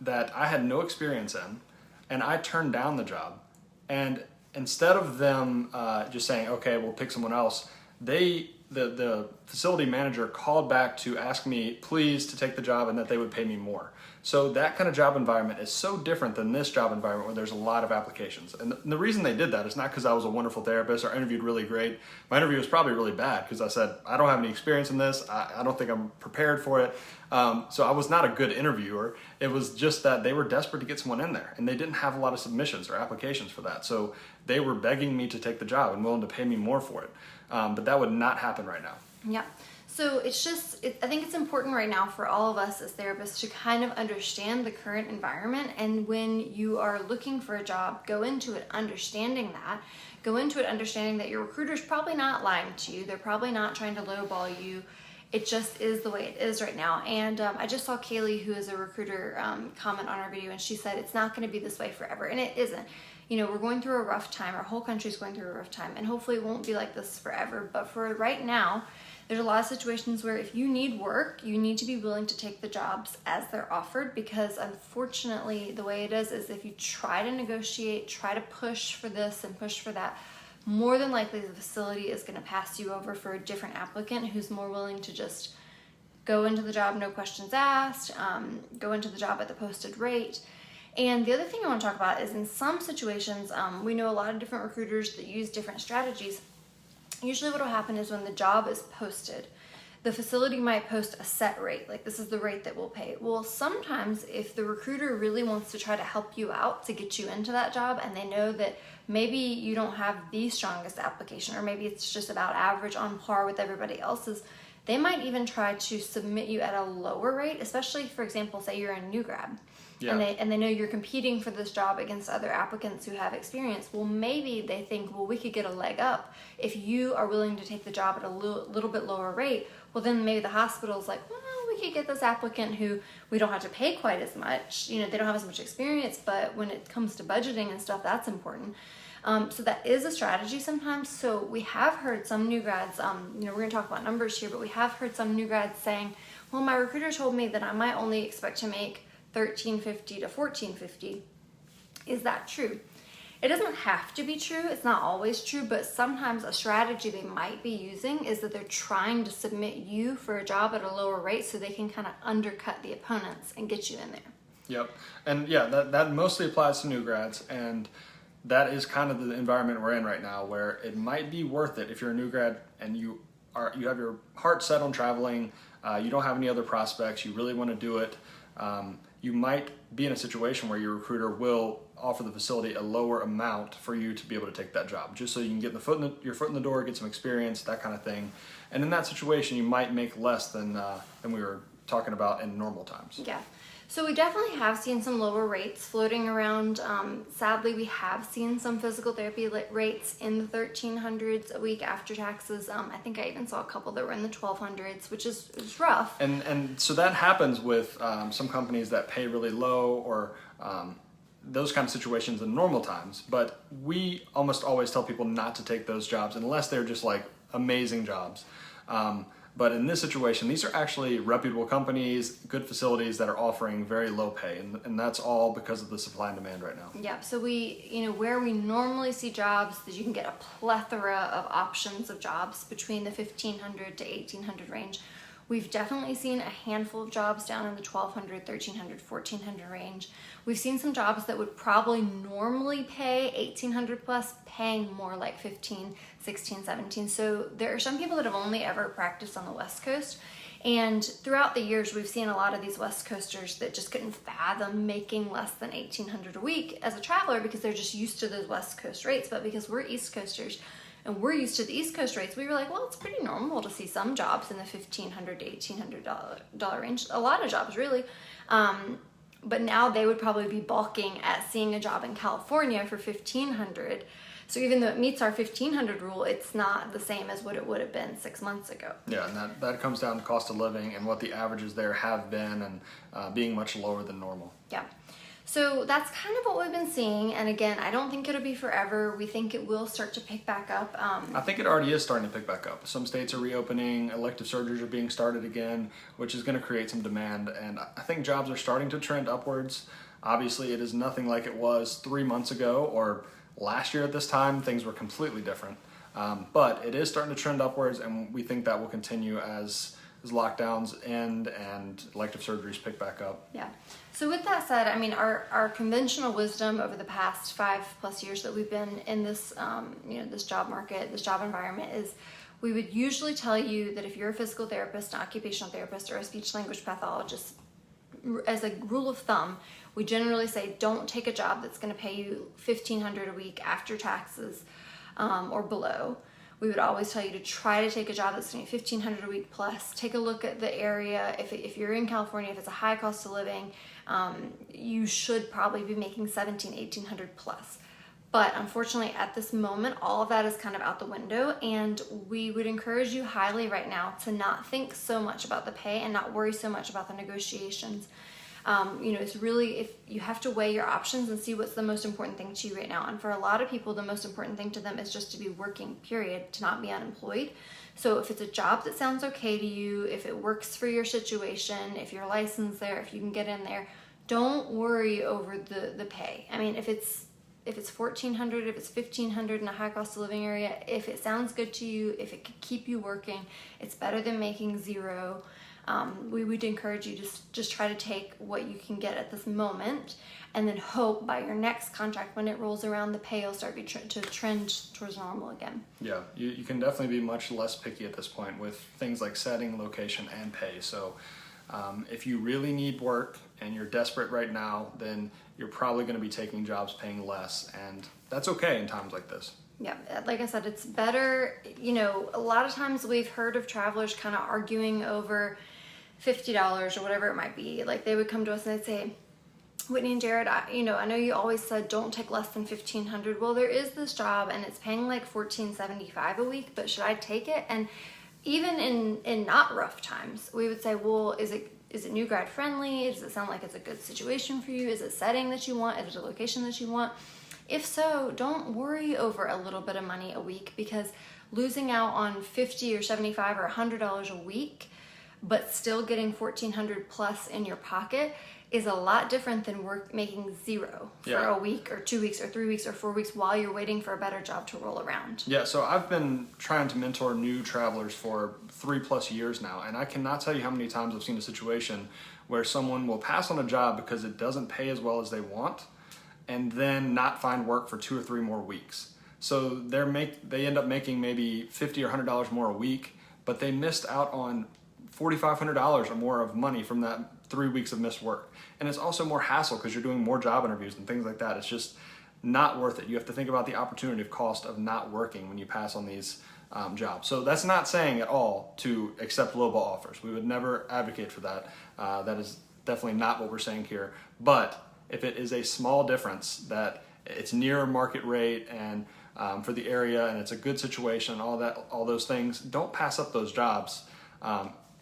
that I had no experience in, and I turned down the job. And instead of them just saying, okay, we'll pick someone else, the facility manager called back to ask me please to take the job and that they would pay me more. So that kind of job environment is so different than this job environment where there's a lot of applications. And the reason they did that is not because I was a wonderful therapist or interviewed really great. My interview was probably really bad because I said, I don't have any experience in this. I don't think I'm prepared for it. So I was not a good interviewer. It was just that they were desperate to get someone in there and they didn't have a lot of submissions or applications for that. So they were begging me to take the job and willing to pay me more for it. But that would not happen right now. Yeah. So it's just, I think it's important right now for all of us as therapists to kind of understand the current environment. And when you are looking for a job, go into it understanding that. Go into it understanding that your recruiter's probably not lying to you. They're probably not trying to lowball you. It just is the way it is right now. And I just saw Kaylee, who is a recruiter, comment on our video, and she said it's not going to be this way forever. And it isn't. we're going through a rough time. Our whole country's going through a rough time, and hopefully it won't be like this forever. But for right now, there's a lot of situations where if you need work, you need to be willing to take the jobs as they're offered, because unfortunately the way it is if you try to negotiate, try to push for this and push for that, more than likely the facility is going to pass you over for a different applicant who's more willing to just go into the job, no questions asked, go into the job at the posted rate. And the other thing I want to talk about is in some situations, we know a lot of different recruiters that use different strategies. Usually what will happen is when the job is posted, the facility might post a set rate, like this is the rate that we'll pay. Well, sometimes if the recruiter really wants to try to help you out to get you into that job, and they know that maybe you don't have the strongest application, or maybe it's just about average on par with everybody else's, they might even try to submit you at a lower rate, especially, for example, say you're a new grad. Yeah. And they know you're competing for this job against other applicants who have experience. Well, maybe they think, well, we could get a leg up if you are willing to take the job at a little bit lower rate. Well, then maybe the hospital's like, well, we could get this applicant who we don't have to pay quite as much. They don't have as much experience, but when it comes to budgeting and stuff, that's important. So that is a strategy sometimes. So we have heard some new grads, we're going to talk about numbers here, but we have heard some new grads saying, well, my recruiter told me that I might only expect to make $13.50 to $14.50. Is that true? It doesn't have to be true. It's not always true, but sometimes a strategy they might be using is that they're trying to submit you for a job at a lower rate so they can kind of undercut the opponents and get you in there. Yep. And yeah, that mostly applies to new grads, and that is kind of the environment we're in right now, where it might be worth it if you're a new grad and you have your heart set on traveling, you don't have any other prospects, you really want to do it. You might be in a situation where your recruiter will offer the facility a lower amount for you to be able to take that job, just so you can get your foot in the door, get some experience, that kind of thing. And in that situation, you might make less than we were talking about in normal times. Yeah. So we definitely have seen some lower rates floating around. Sadly, we have seen some physical therapy rates in the 1,300s a week after taxes. I think I even saw a couple that were in the 1,200s, which is rough. And so that happens with some companies that pay really low, or those kind of situations in normal times. But we almost always tell people not to take those jobs unless they're just like amazing jobs. But in this situation, these are actually reputable companies, good facilities that are offering very low pay, and that's all because of the supply and demand right now. Yeah, so where we normally see jobs, that you can get a plethora of options of jobs between the 1,500 to 1,800 range. We've definitely seen a handful of jobs down in the 1,200, 1,300, 1,400 range. We've seen some jobs that would probably normally pay 1,800 plus, paying more like 15, 16, 17. So there are some people that have only ever practiced on the West Coast. And throughout the years, we've seen a lot of these West Coasters that just couldn't fathom making less than 1,800 a week as a traveler because they're just used to those West Coast rates. But because we're East Coasters, and we're used to the East Coast rates, we were like, well, it's pretty normal to see some jobs in the $1,500 to $1,800 range. A lot of jobs, really. But now they would probably be balking at seeing a job in California for $1,500. So even though it meets our 1,500 rule, it's not the same as what it would have been 6 months ago. Yeah, and that comes down to cost of living and what the averages there have been, and being much lower than normal. Yeah. So that's kind of what we've been seeing. And again, I don't think it'll be forever. We think it will start to pick back up. I think it already is starting to pick back up. Some states are reopening, elective surgeries are being started again, which is going to create some demand. And I think jobs are starting to trend upwards. Obviously, it is nothing like it was 3 months ago or last year at this time. Things were completely different. But it is starting to trend upwards, and we think that will continue as lockdowns end and elective surgeries pick back up. Yeah. So with that said, I mean, our conventional wisdom over the past 5+ years that we've been in this, this job market, this job environment, is we would usually tell you that if you're a physical therapist, an occupational therapist, or a speech language pathologist, as a rule of thumb, we generally say don't take a job that's going to pay you $1,500 a week after taxes or below. We would always tell you to try to take a job that's going to be $1,500 a week plus. Take a look at the area. If you're in California, if it's a high cost of living, you should probably be making $1,700, $1,800 plus. But unfortunately, at this moment, all of that is kind of out the window, and we would encourage you highly right now to not think so much about the pay and not worry so much about the negotiations. It's really, if you have to weigh your options and see what's the most important thing to you right now. And for a lot of people, the most important thing to them is just to be working, period, to not be unemployed. So if it's a job that sounds okay to you, if it works for your situation, if you're licensed there, if you can get in there, don't worry over the pay. I mean, if it's $1,400, if it's $1,500 in a high cost of living area, if it sounds good to you, if it could keep you working, it's better than making zero. We would encourage you to just try to take what you can get at this moment, and then hope by your next contract, when it rolls around, the pay will start to trend towards normal again. Yeah, you can definitely be much less picky at this point with things like setting, location, and pay. So if you really need work and you're desperate right now, then you're probably going to be taking jobs paying less, and that's okay in times like this. Yeah, like I said, it's better. A lot of times we've heard of travelers kind of arguing over $50 or whatever it might be. Like, they would come to us and they'd say, Whitney and Jared, I know you always said don't take less than $1,500. Well, there is this job and it's paying like $1,475 a week, but should I take it? And even in not rough times, we would say, well, is it new grad friendly? Does it sound like it's a good situation for you? Is it setting that you want? Is it a location that you want? If so, don't worry over a little bit of money a week, because losing out on $50 or $75 or $100 a week, but still getting $1,400 plus in your pocket is a lot different than making zero for a week or 2 weeks or 3 weeks or 4 weeks while you're waiting for a better job to roll around. Yeah, so I've been trying to mentor new travelers for 3+ years now, and I cannot tell you how many times I've seen a situation where someone will pass on a job because it doesn't pay as well as they want, and then not find work for 2 or 3 more weeks. So they end up making maybe $50 or $100 more a week, but they missed out on $4,500 or more of money from that 3 weeks of missed work. And it's also more hassle because you're doing more job interviews and things like that. It's just not worth it. You have to think about the opportunity cost of not working when you pass on these jobs. So that's not saying at all to accept lowball offers. We would never advocate for that. That is definitely not what we're saying here. But if it is a small difference, that it's near market rate and for the area and it's a good situation, all those things, don't pass up those jobs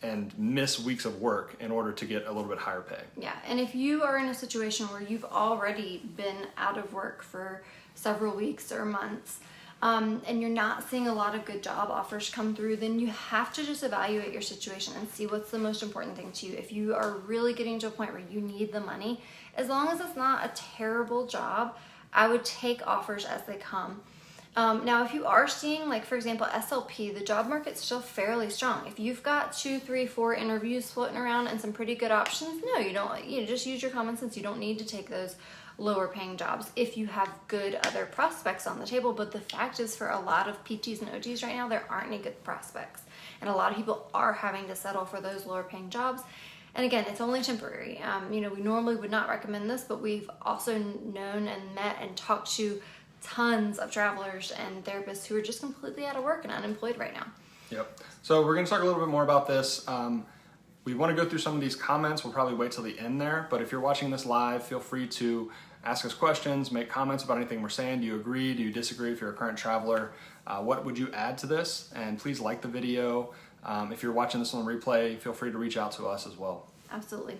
and miss weeks of work in order to get a little bit higher pay. Yeah, and if you are in a situation where you've already been out of work for several weeks or months, and you're not seeing a lot of good job offers come through, then you have to just evaluate your situation and see what's the most important thing to you. If you are really getting to a point where you need the money, as long as it's not a terrible job, I would take offers as they come. Now, if you are seeing, like, for example, SLP, the job market's still fairly strong. If you've got 2, 3, 4 interviews floating around and some pretty good options, no, you don't. Just use your common sense. You don't need to take those lower paying jobs if you have good other prospects on the table. But the fact is, for a lot of PTs and OTs right now, there aren't any good prospects. And a lot of people are having to settle for those lower paying jobs. And again, it's only temporary. We normally would not recommend this, but we've also known and met and talked to tons of travelers and therapists who are just completely out of work and unemployed right now. Yep. So we're going to talk a little bit more about this. We want to go through some of these comments. We'll probably wait till the end there, but if you're watching this live, feel free to ask us questions, make comments about anything we're saying. Do you agree? Do you disagree? If you're a current traveler, what would you add to this? And please like the video. If you're watching this on replay, feel free to reach out to us as well. Absolutely.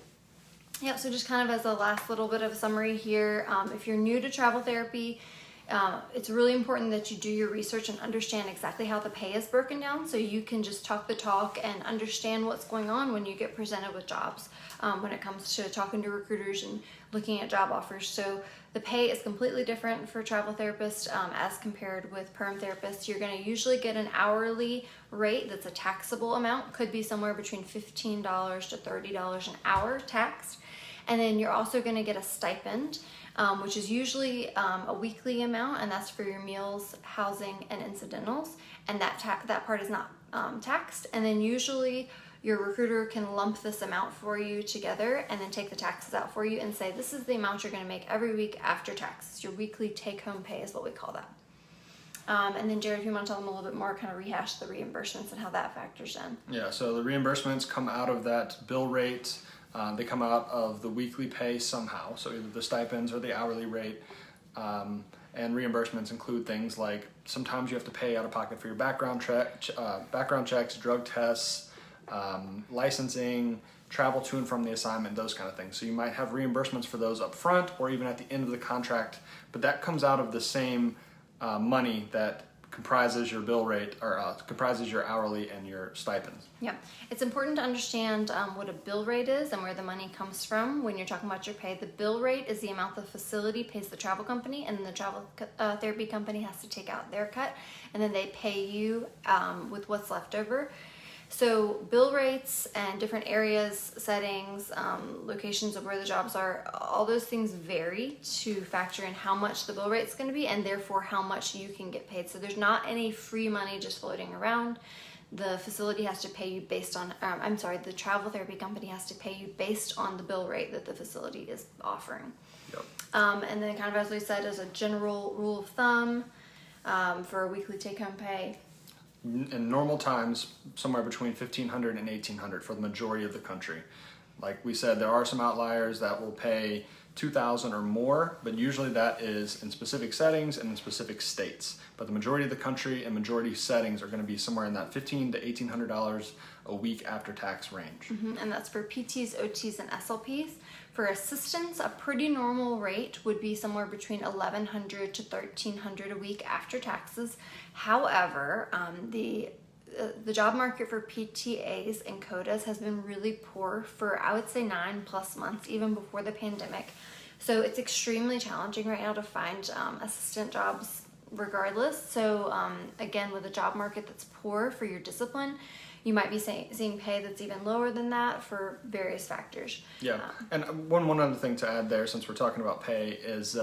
Yep, so just kind of as a last little bit of a summary here, if you're new to travel therapy, it's really important that you do your research and understand exactly how the pay is broken down, so you can just talk the talk and understand what's going on when you get presented with jobs, when it comes to talking to recruiters and looking at job offers. So the pay is completely different for travel therapists as compared with perm therapists. You're going to usually get an hourly rate that's a taxable amount, could be somewhere between $15 to $30 an hour taxed. And then you're also going to get a stipend, which is usually a weekly amount, and that's for your meals, housing, and incidentals. And that part is not taxed. And then usually your recruiter can lump this amount for you together and then take the taxes out for you and say, this is the amount you're going to make every week after taxes. Your weekly take-home pay is what we call that. And then Jared, if you want to tell them a little bit more, kind of rehash the reimbursements and how that factors in. Yeah, so the reimbursements come out of that bill rate. They come out of the weekly pay somehow, so either the stipends or the hourly rate. And reimbursements include things like sometimes you have to pay out of pocket for your background checks, drug tests, licensing, travel to and from the assignment, those kind of things. So you might have reimbursements for those up front or even at the end of the contract, but that comes out of the same money that comprises your bill rate or comprises your hourly and your stipends. Yeah, it's important to understand what a bill rate is and where the money comes from when you're talking about your pay. The bill rate is the amount the facility pays the travel company, and then the travel therapy company has to take out their cut, and then they pay you with what's left over. So bill rates and different areas, settings, locations of where the jobs are, all those things vary to factor in how much the bill rate is going to be and therefore how much you can get paid. So there's not any free money just floating around. The facility has to pay you based on, the travel therapy company has to pay you based on the bill rate that the facility is offering. Yep. And then kind of as we said, as a general rule of thumb for a weekly take-home pay, in normal times, somewhere between $1,500 and $1,800 for the majority of the country. Like we said, there are some outliers that will pay $2,000 or more, but usually that is in specific settings and in specific states. But the majority of the country and majority settings are going to be somewhere in that $1,500 to $1,800 a week after tax range. And that's for PTs, OTs, and SLPs. For assistants, a pretty normal rate would be somewhere between $1,100 to $1,300 a week after taxes. However, the job market for PTAs and CODAs has been really poor for, I would say, 9+ months, even before the pandemic. So it's extremely challenging right now to find assistant jobs regardless. So again, with a job market that's poor for your discipline, you might be seeing pay that's even lower than that for various factors. Yeah, and one other thing to add there, since we're talking about pay, is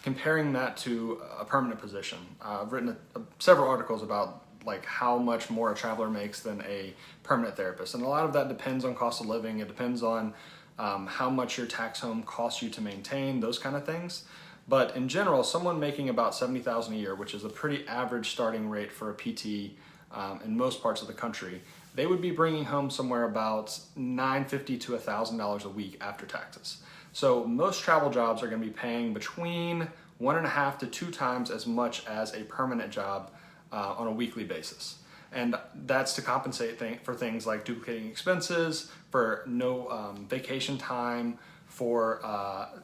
comparing that to a permanent position. I've written several articles about like how much more a traveler makes than a permanent therapist, and a lot of that depends on cost of living. It depends on how much your tax home costs you to maintain, those kind of things. But in general, someone making about $70,000 a year, which is a pretty average starting rate for a PT in most parts of the country, they would be bringing home somewhere about $950 to $1,000 a week after taxes. So most travel jobs are going to be paying between 1.5 to 2 times as much as a permanent job on a weekly basis. And that's to compensate for things like duplicating expenses, for no vacation time, for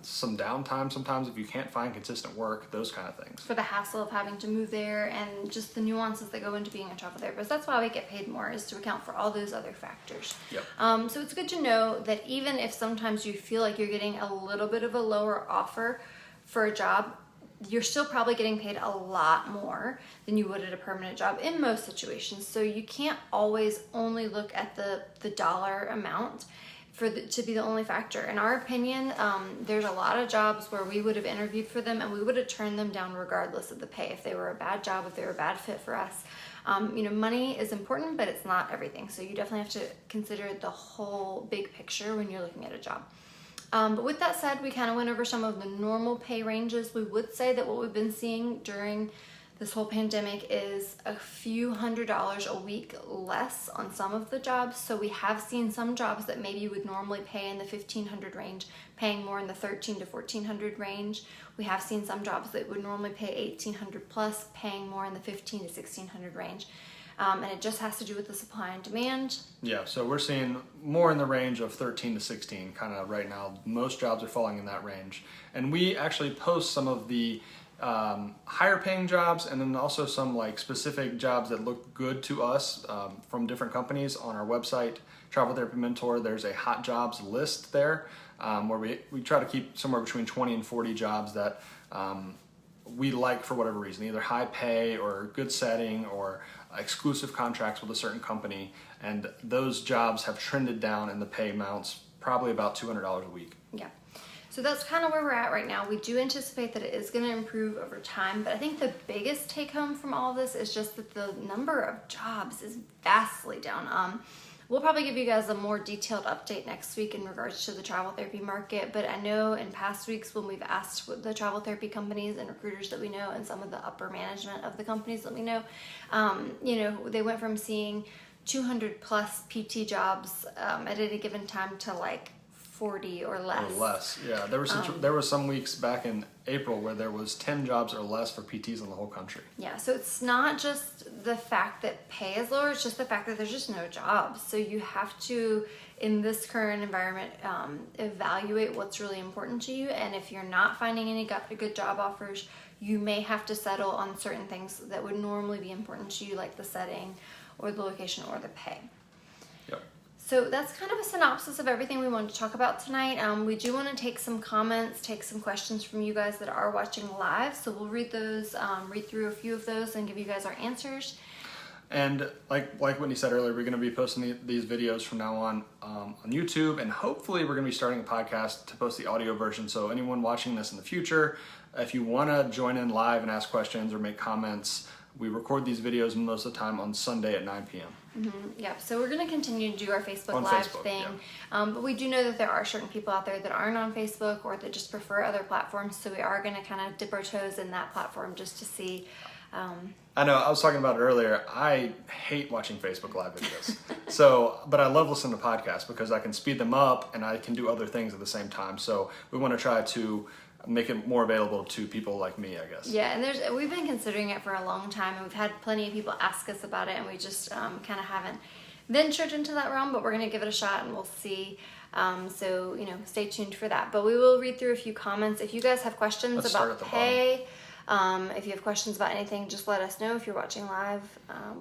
some downtime sometimes if you can't find consistent work, those kind of things. For the hassle of having to move there and just the nuances that go into being a travel therapist. That's why we get paid more, is to account for all those other factors. Yep. So it's good to know that even if sometimes you feel like you're getting a little bit of a lower offer for a job, you're still probably getting paid a lot more than you would at a permanent job in most situations. So you can't always only look at the dollar amount to be the only factor. In our opinion, there's a lot of jobs where we would have interviewed for them and we would have turned them down regardless of the pay. If they were a bad job, if they were a bad fit for us. Money is important, but it's not everything. So you definitely have to consider the whole big picture when you're looking at a job. But with that said, we kind of went over some of the normal pay ranges. We would say that what we've been seeing during this whole pandemic is a few $100s a week less on some of the jobs. So we have seen some jobs that maybe would normally pay in the $1,500 range, paying more in the $1,300 to $1,400 range. We have seen some jobs that would normally pay $1,800 plus, paying more in the $1,500 to $1,600 range. And it just has to do with the supply and demand. Yeah, so we're seeing more in the range of 13 to 16 kind of right now. Most jobs are falling in that range. And we actually post some of the higher paying jobs and then also some like specific jobs that look good to us from different companies on our website, Travel Therapy Mentor. There's a hot jobs list there where we try to keep somewhere between 20 and 40 jobs that we like for whatever reason, either high pay or good setting or exclusive contracts with a certain company. And those jobs have trended down in the pay amounts, probably about $200 a week. Yeah. So that's kind of where we're at right now. We do anticipate that it is going to improve over time, but I think the biggest take home from all of this is just that the number of jobs is vastly down. We'll probably give you guys a more detailed update next week in regards to the travel therapy market, but I know in past weeks when we've asked the travel therapy companies and recruiters that we know and some of the upper management of the companies that we know, they went from seeing 200 plus PT jobs at any given time to like 40 or less. Or less, yeah. There were some weeks back in April where there was 10 jobs or less for PTs in the whole country. Yeah, so it's not just the fact that pay is lower, it's just the fact that there's just no jobs. So you have to, in this current environment, evaluate what's really important to you. And if you're not finding any good job offers, you may have to settle on certain things that would normally be important to you, like the setting or the location or the pay. Yep. So that's kind of a synopsis of everything we wanted to talk about tonight. We do want to take some comments, take some questions from you guys that are watching live. So we'll read those, read through a few of those and give you guys our answers. And like Whitney said earlier, we're going to be posting these videos from now on YouTube, and hopefully we're going to be starting a podcast to post the audio version. So anyone watching this in the future, if you want to join in live and ask questions or make comments, we record these videos most of the time on Sunday at 9 p.m. Yeah, so we're going to continue to do our Facebook Live thing, yeah. But we do know that there are certain people out there that aren't on Facebook or that just prefer other platforms, so we are going to kind of dip our toes in that platform just to see. I know, I was talking about it earlier, I hate watching Facebook Live videos, but I love listening to podcasts because I can speed them up and I can do other things at the same time, so we want to try to make it more available to people like me, I guess. Yeah, and we've been considering it for a long time, and we've had plenty of people ask us about it, and we just kind of haven't ventured into that realm, but we're going to give it a shot and we'll see. So, stay tuned for that. But we will read through a few comments. If you guys have questions about pay, if you have questions about anything, just let us know. If you're watching live,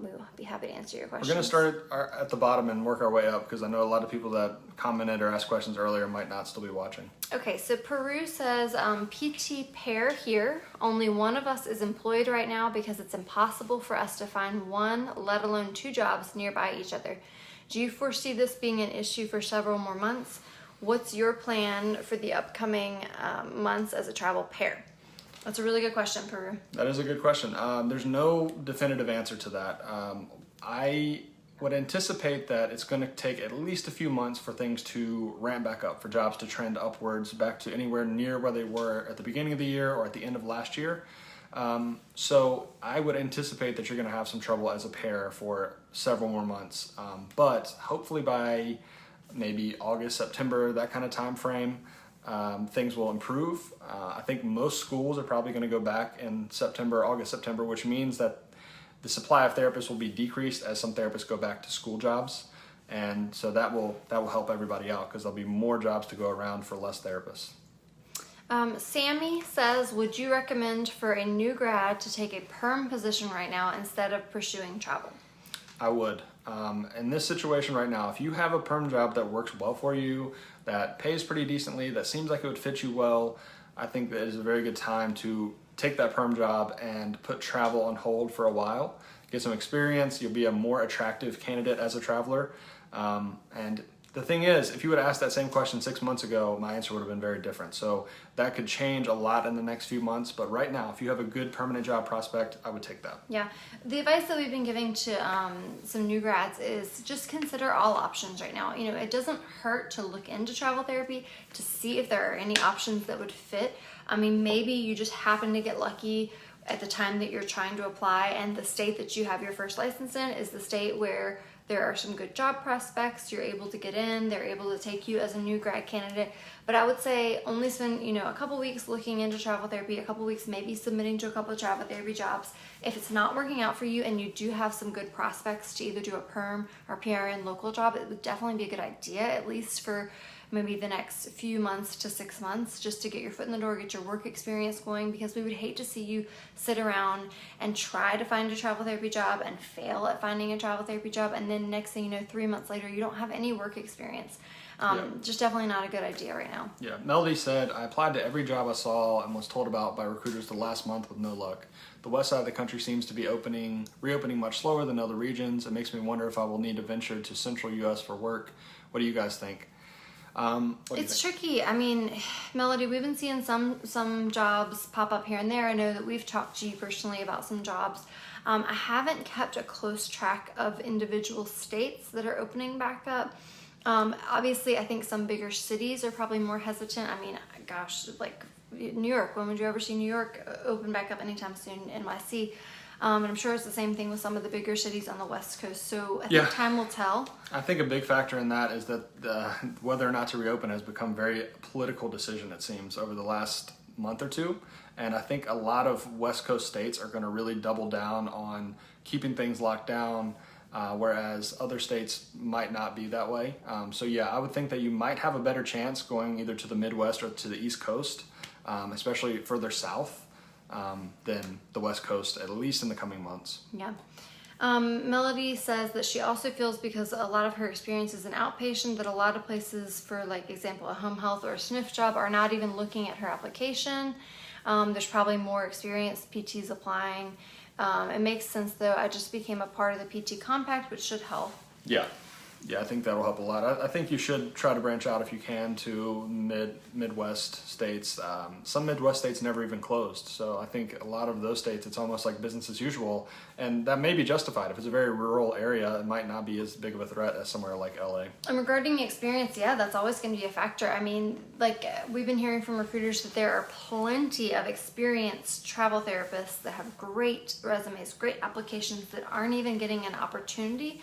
we will be happy to answer your questions. We're going to start at the bottom and work our way up because I know a lot of people that commented or asked questions earlier might not still be watching. Okay, so Peru says, PT pair here. Only one of us is employed right now because it's impossible for us to find one, let alone two jobs nearby each other. Do you foresee this being an issue for several more months? What's your plan for the upcoming months as a travel pair? That's a really good question, Peru. That is a good question. There's no definitive answer to that. I would anticipate that it's going to take at least a few months for things to ramp back up, for jobs to trend upwards back to anywhere near where they were at the beginning of the year or at the end of last year. So I would anticipate that you're going to have some trouble as a pair for several more months. But hopefully by maybe August, September, that kind of time frame, things will improve. I think most schools are probably going to go back in August, September, which means that the supply of therapists will be decreased as some therapists go back to school jobs. And so that will help everybody out because there'll be more jobs to go around for less therapists. Sammy says, would you recommend for a new grad to take a perm position right now instead of pursuing travel? I would. In this situation right now, if you have a perm job that works well for you, that pays pretty decently, that seems like it would fit you well, I think that is a very good time to take that perm job and put travel on hold for a while. Get some experience, you'll be a more attractive candidate as a traveler. And the thing is, if you would have asked that same question 6 months ago, my answer would have been very different. So that could change a lot in the next few months. But right now, if you have a good permanent job prospect, I would take that. Yeah. The advice that we've been giving to some new grads is just consider all options right now. It doesn't hurt to look into travel therapy to see if there are any options that would fit. I mean, maybe you just happen to get lucky at the time that you're trying to apply, and the state that you have your first license in is the state where there are some good job prospects, you're able to get in, they're able to take you as a new grad candidate. But I would say only spend, a couple weeks looking into travel therapy, a couple weeks maybe submitting to a couple of travel therapy jobs. If it's not working out for you and you do have some good prospects to either do a perm or PRN local job, it would definitely be a good idea, at least for maybe the next few months to 6 months, just to get your foot in the door, get your work experience going, because we would hate to see you sit around and try to find a travel therapy job and fail at finding a travel therapy job, and then next thing you know, 3 months later, you don't have any work experience. Just definitely not a good idea right now. Yeah, Melody said, I applied to every job I saw and was told about by recruiters the last month with no luck. The west side of the country seems to be reopening much slower than other regions. It makes me wonder if I will need to venture to central U.S. for work. What do you guys think? It's tricky. I mean, Melody, we've been seeing some jobs pop up here and there. I know that we've talked to you personally about some jobs. I haven't kept a close track of individual states that are opening back up. Obviously, I think some bigger cities are probably more hesitant. I mean, gosh, like New York. When would you ever see New York open back up anytime soon? NYC. And I'm sure it's the same thing with some of the bigger cities on the West Coast. So I Yeah. think time will tell. I think a big factor in that is that whether or not to reopen has become a very political decision, it seems, over the last month or two. And I think a lot of West Coast states are going to really double down on keeping things locked down, whereas other states might not be that way. So yeah, I would think that you might have a better chance going either to the Midwest or to the East Coast, especially further south, than the West Coast, at least in the coming months. Yeah. Melody says that she also feels, because a lot of her experience is an outpatient, that a lot of places, for like example, a home health or a SNF job, are not even looking at her application. There's probably more experienced PTs applying. It makes sense though. I just became a part of the PT Compact, which should help. Yeah. Yeah, I think that'll help a lot. I think you should try to branch out if you can to Midwest states. Some Midwest states never even closed, so I think a lot of those states, it's almost like business as usual, and that may be justified. If it's a very rural area, it might not be as big of a threat as somewhere like LA. And regarding experience, yeah, that's always going to be a factor. I mean, like we've been hearing from recruiters that there are plenty of experienced travel therapists that have great resumes, great applications, that aren't even getting an opportunity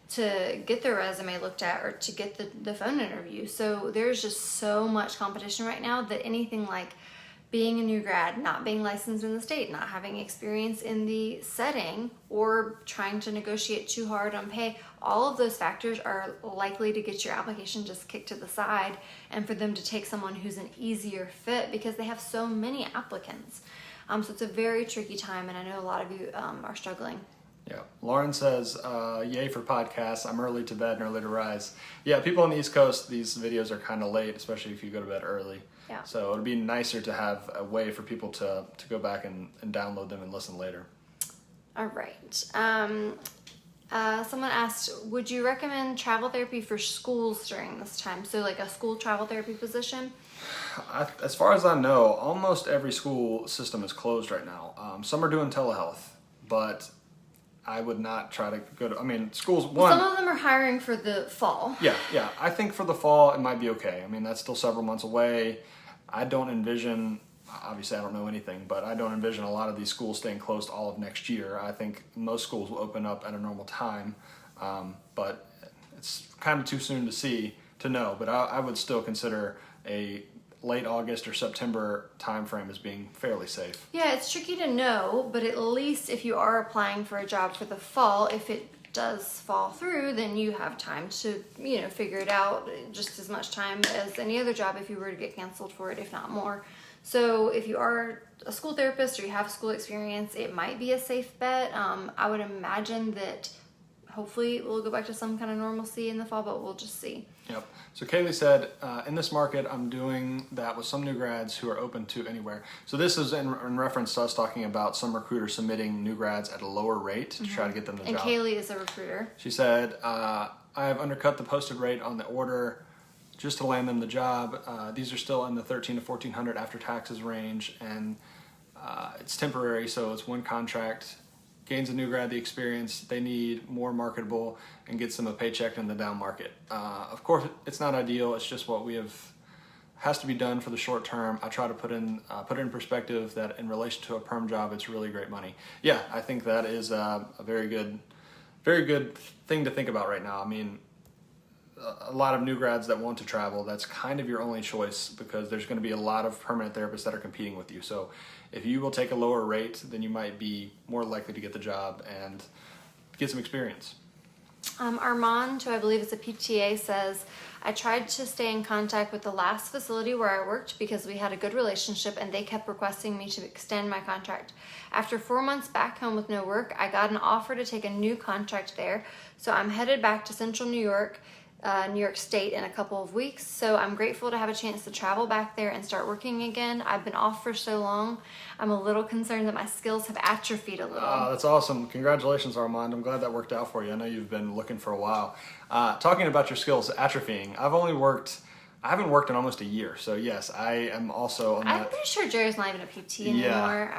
to get their resume looked at or to get the phone interview. So there's just so much competition right now that anything like being a new grad, not being licensed in the state, not having experience in the setting, or trying to negotiate too hard on pay, all of those factors are likely to get your application just kicked to the side, and for them to take someone who's an easier fit because they have so many applicants. So it's a very tricky time, and I know a lot of you are struggling. Yeah. Lauren says, yay for podcasts. I'm early to bed and early to rise. Yeah, people on the East Coast, these videos are kind of late, especially if you go to bed early. Yeah. So it'd be nicer to have a way for people to go back and download them and listen later. All right. Someone asked, would you recommend travel therapy for schools during this time? So like a school travel therapy position? As far as I know, almost every school system is closed right now. Some are doing telehealth, but I would not try to go to, I mean, schools, Some of them are hiring for the fall. Yeah. I think for the fall, it might be okay. I mean, that's still several months away. I don't envision, obviously I don't know anything, but I don't envision a lot of these schools staying closed all of next year. I think most schools will open up at a normal time, but it's kind of too soon to know. But I would still consider a late August or September timeframe as being fairly safe. Yeah, it's tricky to know, but at least if you are applying for a job for the fall, if it does fall through, then you have time to, figure it out, just as much time as any other job if you were to get canceled for it, if not more. So if you are a school therapist or you have school experience, it might be a safe bet. I would imagine that hopefully we'll go back to some kind of normalcy in the fall, but we'll just see. Yep. So Kaylee said, in this market, I'm doing that with some new grads who are open to anywhere. So this is in reference to us talking about some recruiters submitting new grads at a lower rate to try to get them the And job. Kaylee is a recruiter. She said, I have undercut the posted rate on the order just to land them the job. These are still in the $1,300 to $1,400 after taxes range, and it's temporary, so it's one contract. Gains a new grad the experience they need, more marketable, and gets them a paycheck in the down market. Of course, it's not ideal. It's just what has to be done for the short term. I try to put in perspective that in relation to a perm job, it's really great money. Yeah, I think that is a very good thing to think about right now. I mean, a lot of new grads that want to travel, that's kind of your only choice because there's going to be a lot of permanent therapists that are competing with you. So if you will take a lower rate, then you might be more likely to get the job and get some experience. Armand, who I believe is a PTA, says, I tried to stay in contact with the last facility where I worked because we had a good relationship and they kept requesting me to extend my contract. After 4 months back home with no work, I got an offer to take a new contract there. So I'm headed back to Central New York State in a couple of weeks. So I'm grateful to have a chance to travel back there and start working again. I've been off for so long. I'm a little concerned that my skills have atrophied a little. That's awesome. Congratulations, Armand. I'm glad that worked out for you. I know you've been looking for a while. Talking about your skills atrophying, I haven't worked in almost a year. So yes, I am also on that. I'm pretty sure Jerry's not even a PT anymore.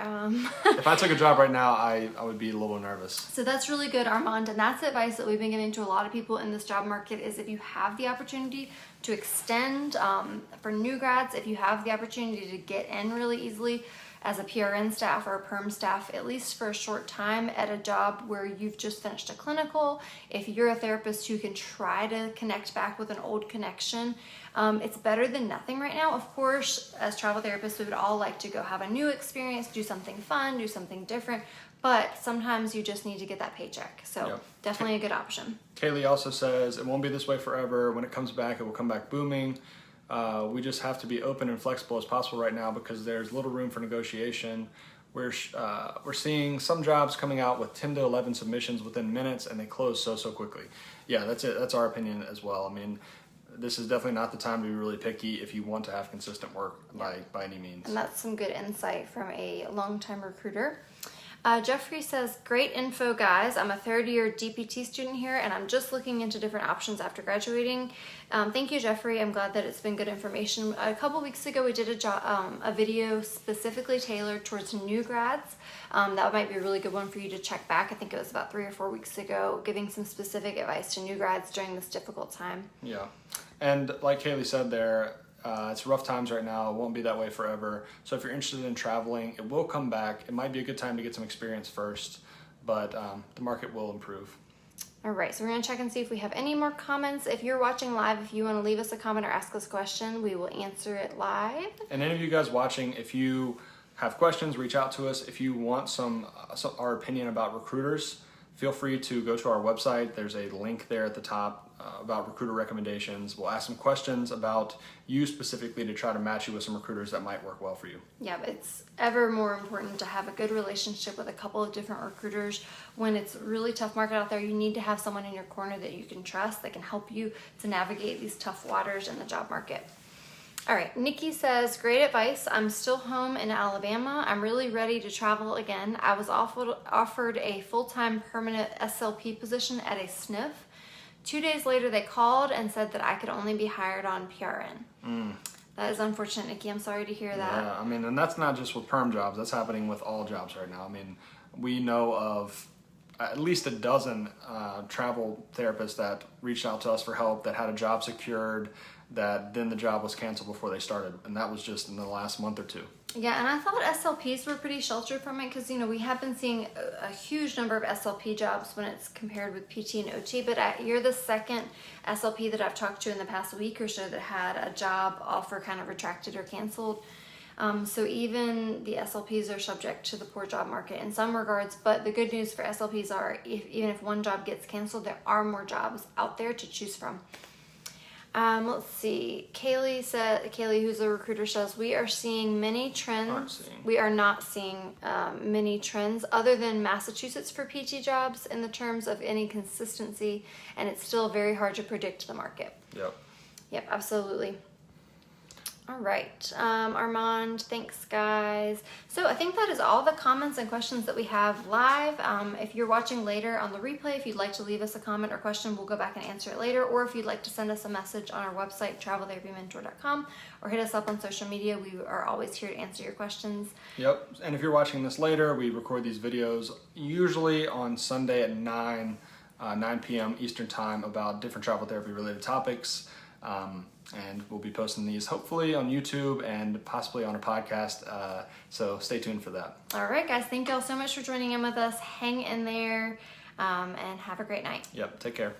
If I took a job right now, I would be a little nervous. So that's really good, Armand. And that's advice that we've been giving to a lot of people in this job market is if you have the opportunity to extend for new grads, if you have the opportunity to get in really easily, as a PRN staff or a perm staff, at least for a short time at a job where you've just finished a clinical. If you're a therapist who can try to connect back with an old connection, it's better than nothing right now. Of course, as travel therapists, we would all like to go have a new experience, do something fun, do something different, but sometimes you just need to get that paycheck. So Yep. definitely a good option. Kaylee also says it won't be this way forever. When it comes back, it will come back booming. We just have to be open and flexible as possible right now because there's little room for negotiation. We're seeing some jobs coming out with 10 to 11 submissions within minutes, and they close so quickly. Yeah, that's it. That's our opinion as well. I mean, this is definitely not the time to be really picky if you want to have consistent work by any means. And that's some good insight from a longtime recruiter. Jeffrey says, great info, guys. I'm a third-year DPT student here, and I'm just looking into different options after graduating. Thank you, Jeffrey. I'm glad that it's been good information. A couple weeks ago, we did a video specifically tailored towards new grads. That might be a really good one for you to check back. I think it was about 3 or 4 weeks ago, giving some specific advice to new grads during this difficult time. Yeah, and like Kaylee said there, it's rough times right now. It won't be that way forever. So if you're interested in traveling, it will come back. It might be a good time to get some experience first, but the market will improve. All right, so we're gonna check and see if we have any more comments. If you're watching live, if you wanna leave us a comment or ask us a question, we will answer it live. And any of you guys watching, if you have questions, reach out to us. If you want our opinion about recruiters, feel free to go to our website. There's a link there at the top about recruiter recommendations. We'll ask some questions about you specifically to try to match you with some recruiters that might work well for you. Yeah, but it's ever more important to have a good relationship with a couple of different recruiters. When it's a really tough market out there, you need to have someone in your corner that you can trust, that can help you to navigate these tough waters in the job market. All right, Nikki says, great advice. I'm still home in Alabama. I'm really ready to travel again. I was offered a full-time permanent SLP position at a SNF. 2 days later, they called and said that I could only be hired on PRN. That is unfortunate, Nikki. I'm sorry to hear that. Yeah, I mean, and that's not just with perm jobs. That's happening with all jobs right now. I mean, we know of at least a dozen travel therapists that reached out to us for help that had a job secured, that then the job was canceled before they started, and that was just in the last month or two. Yeah, and I thought SLPs were pretty sheltered from it because, you know, we have been seeing a huge number of SLP jobs when it's compared with PT and OT, but you're the second SLP that I've talked to in the past week or so that had a job offer kind of retracted or canceled. So even the SLPs are subject to the poor job market in some regards, but the good news for SLPs are even if one job gets canceled, there are more jobs out there to choose from. Let's see. Kaylee, who's a recruiter, says we are seeing many trends. We are not seeing many trends other than Massachusetts for PT jobs in the terms of any consistency, and it's still very hard to predict the market. Yep, absolutely. All right, Armand, thanks guys. So I think that is all the comments and questions that we have live. If you're watching later on the replay, if you'd like to leave us a comment or question, we'll go back and answer it later. Or if you'd like to send us a message on our website, traveltherapymentor.com, or hit us up on social media, we are always here to answer your questions. Yep, and if you're watching this later, we record these videos usually on Sunday at 9 p.m. Eastern time about different travel therapy related topics. And we'll be posting these hopefully on YouTube and possibly on a podcast. So stay tuned for that. All right, guys. Thank y'all so much for joining in with us. Hang in there and have a great night. Yep. Take care.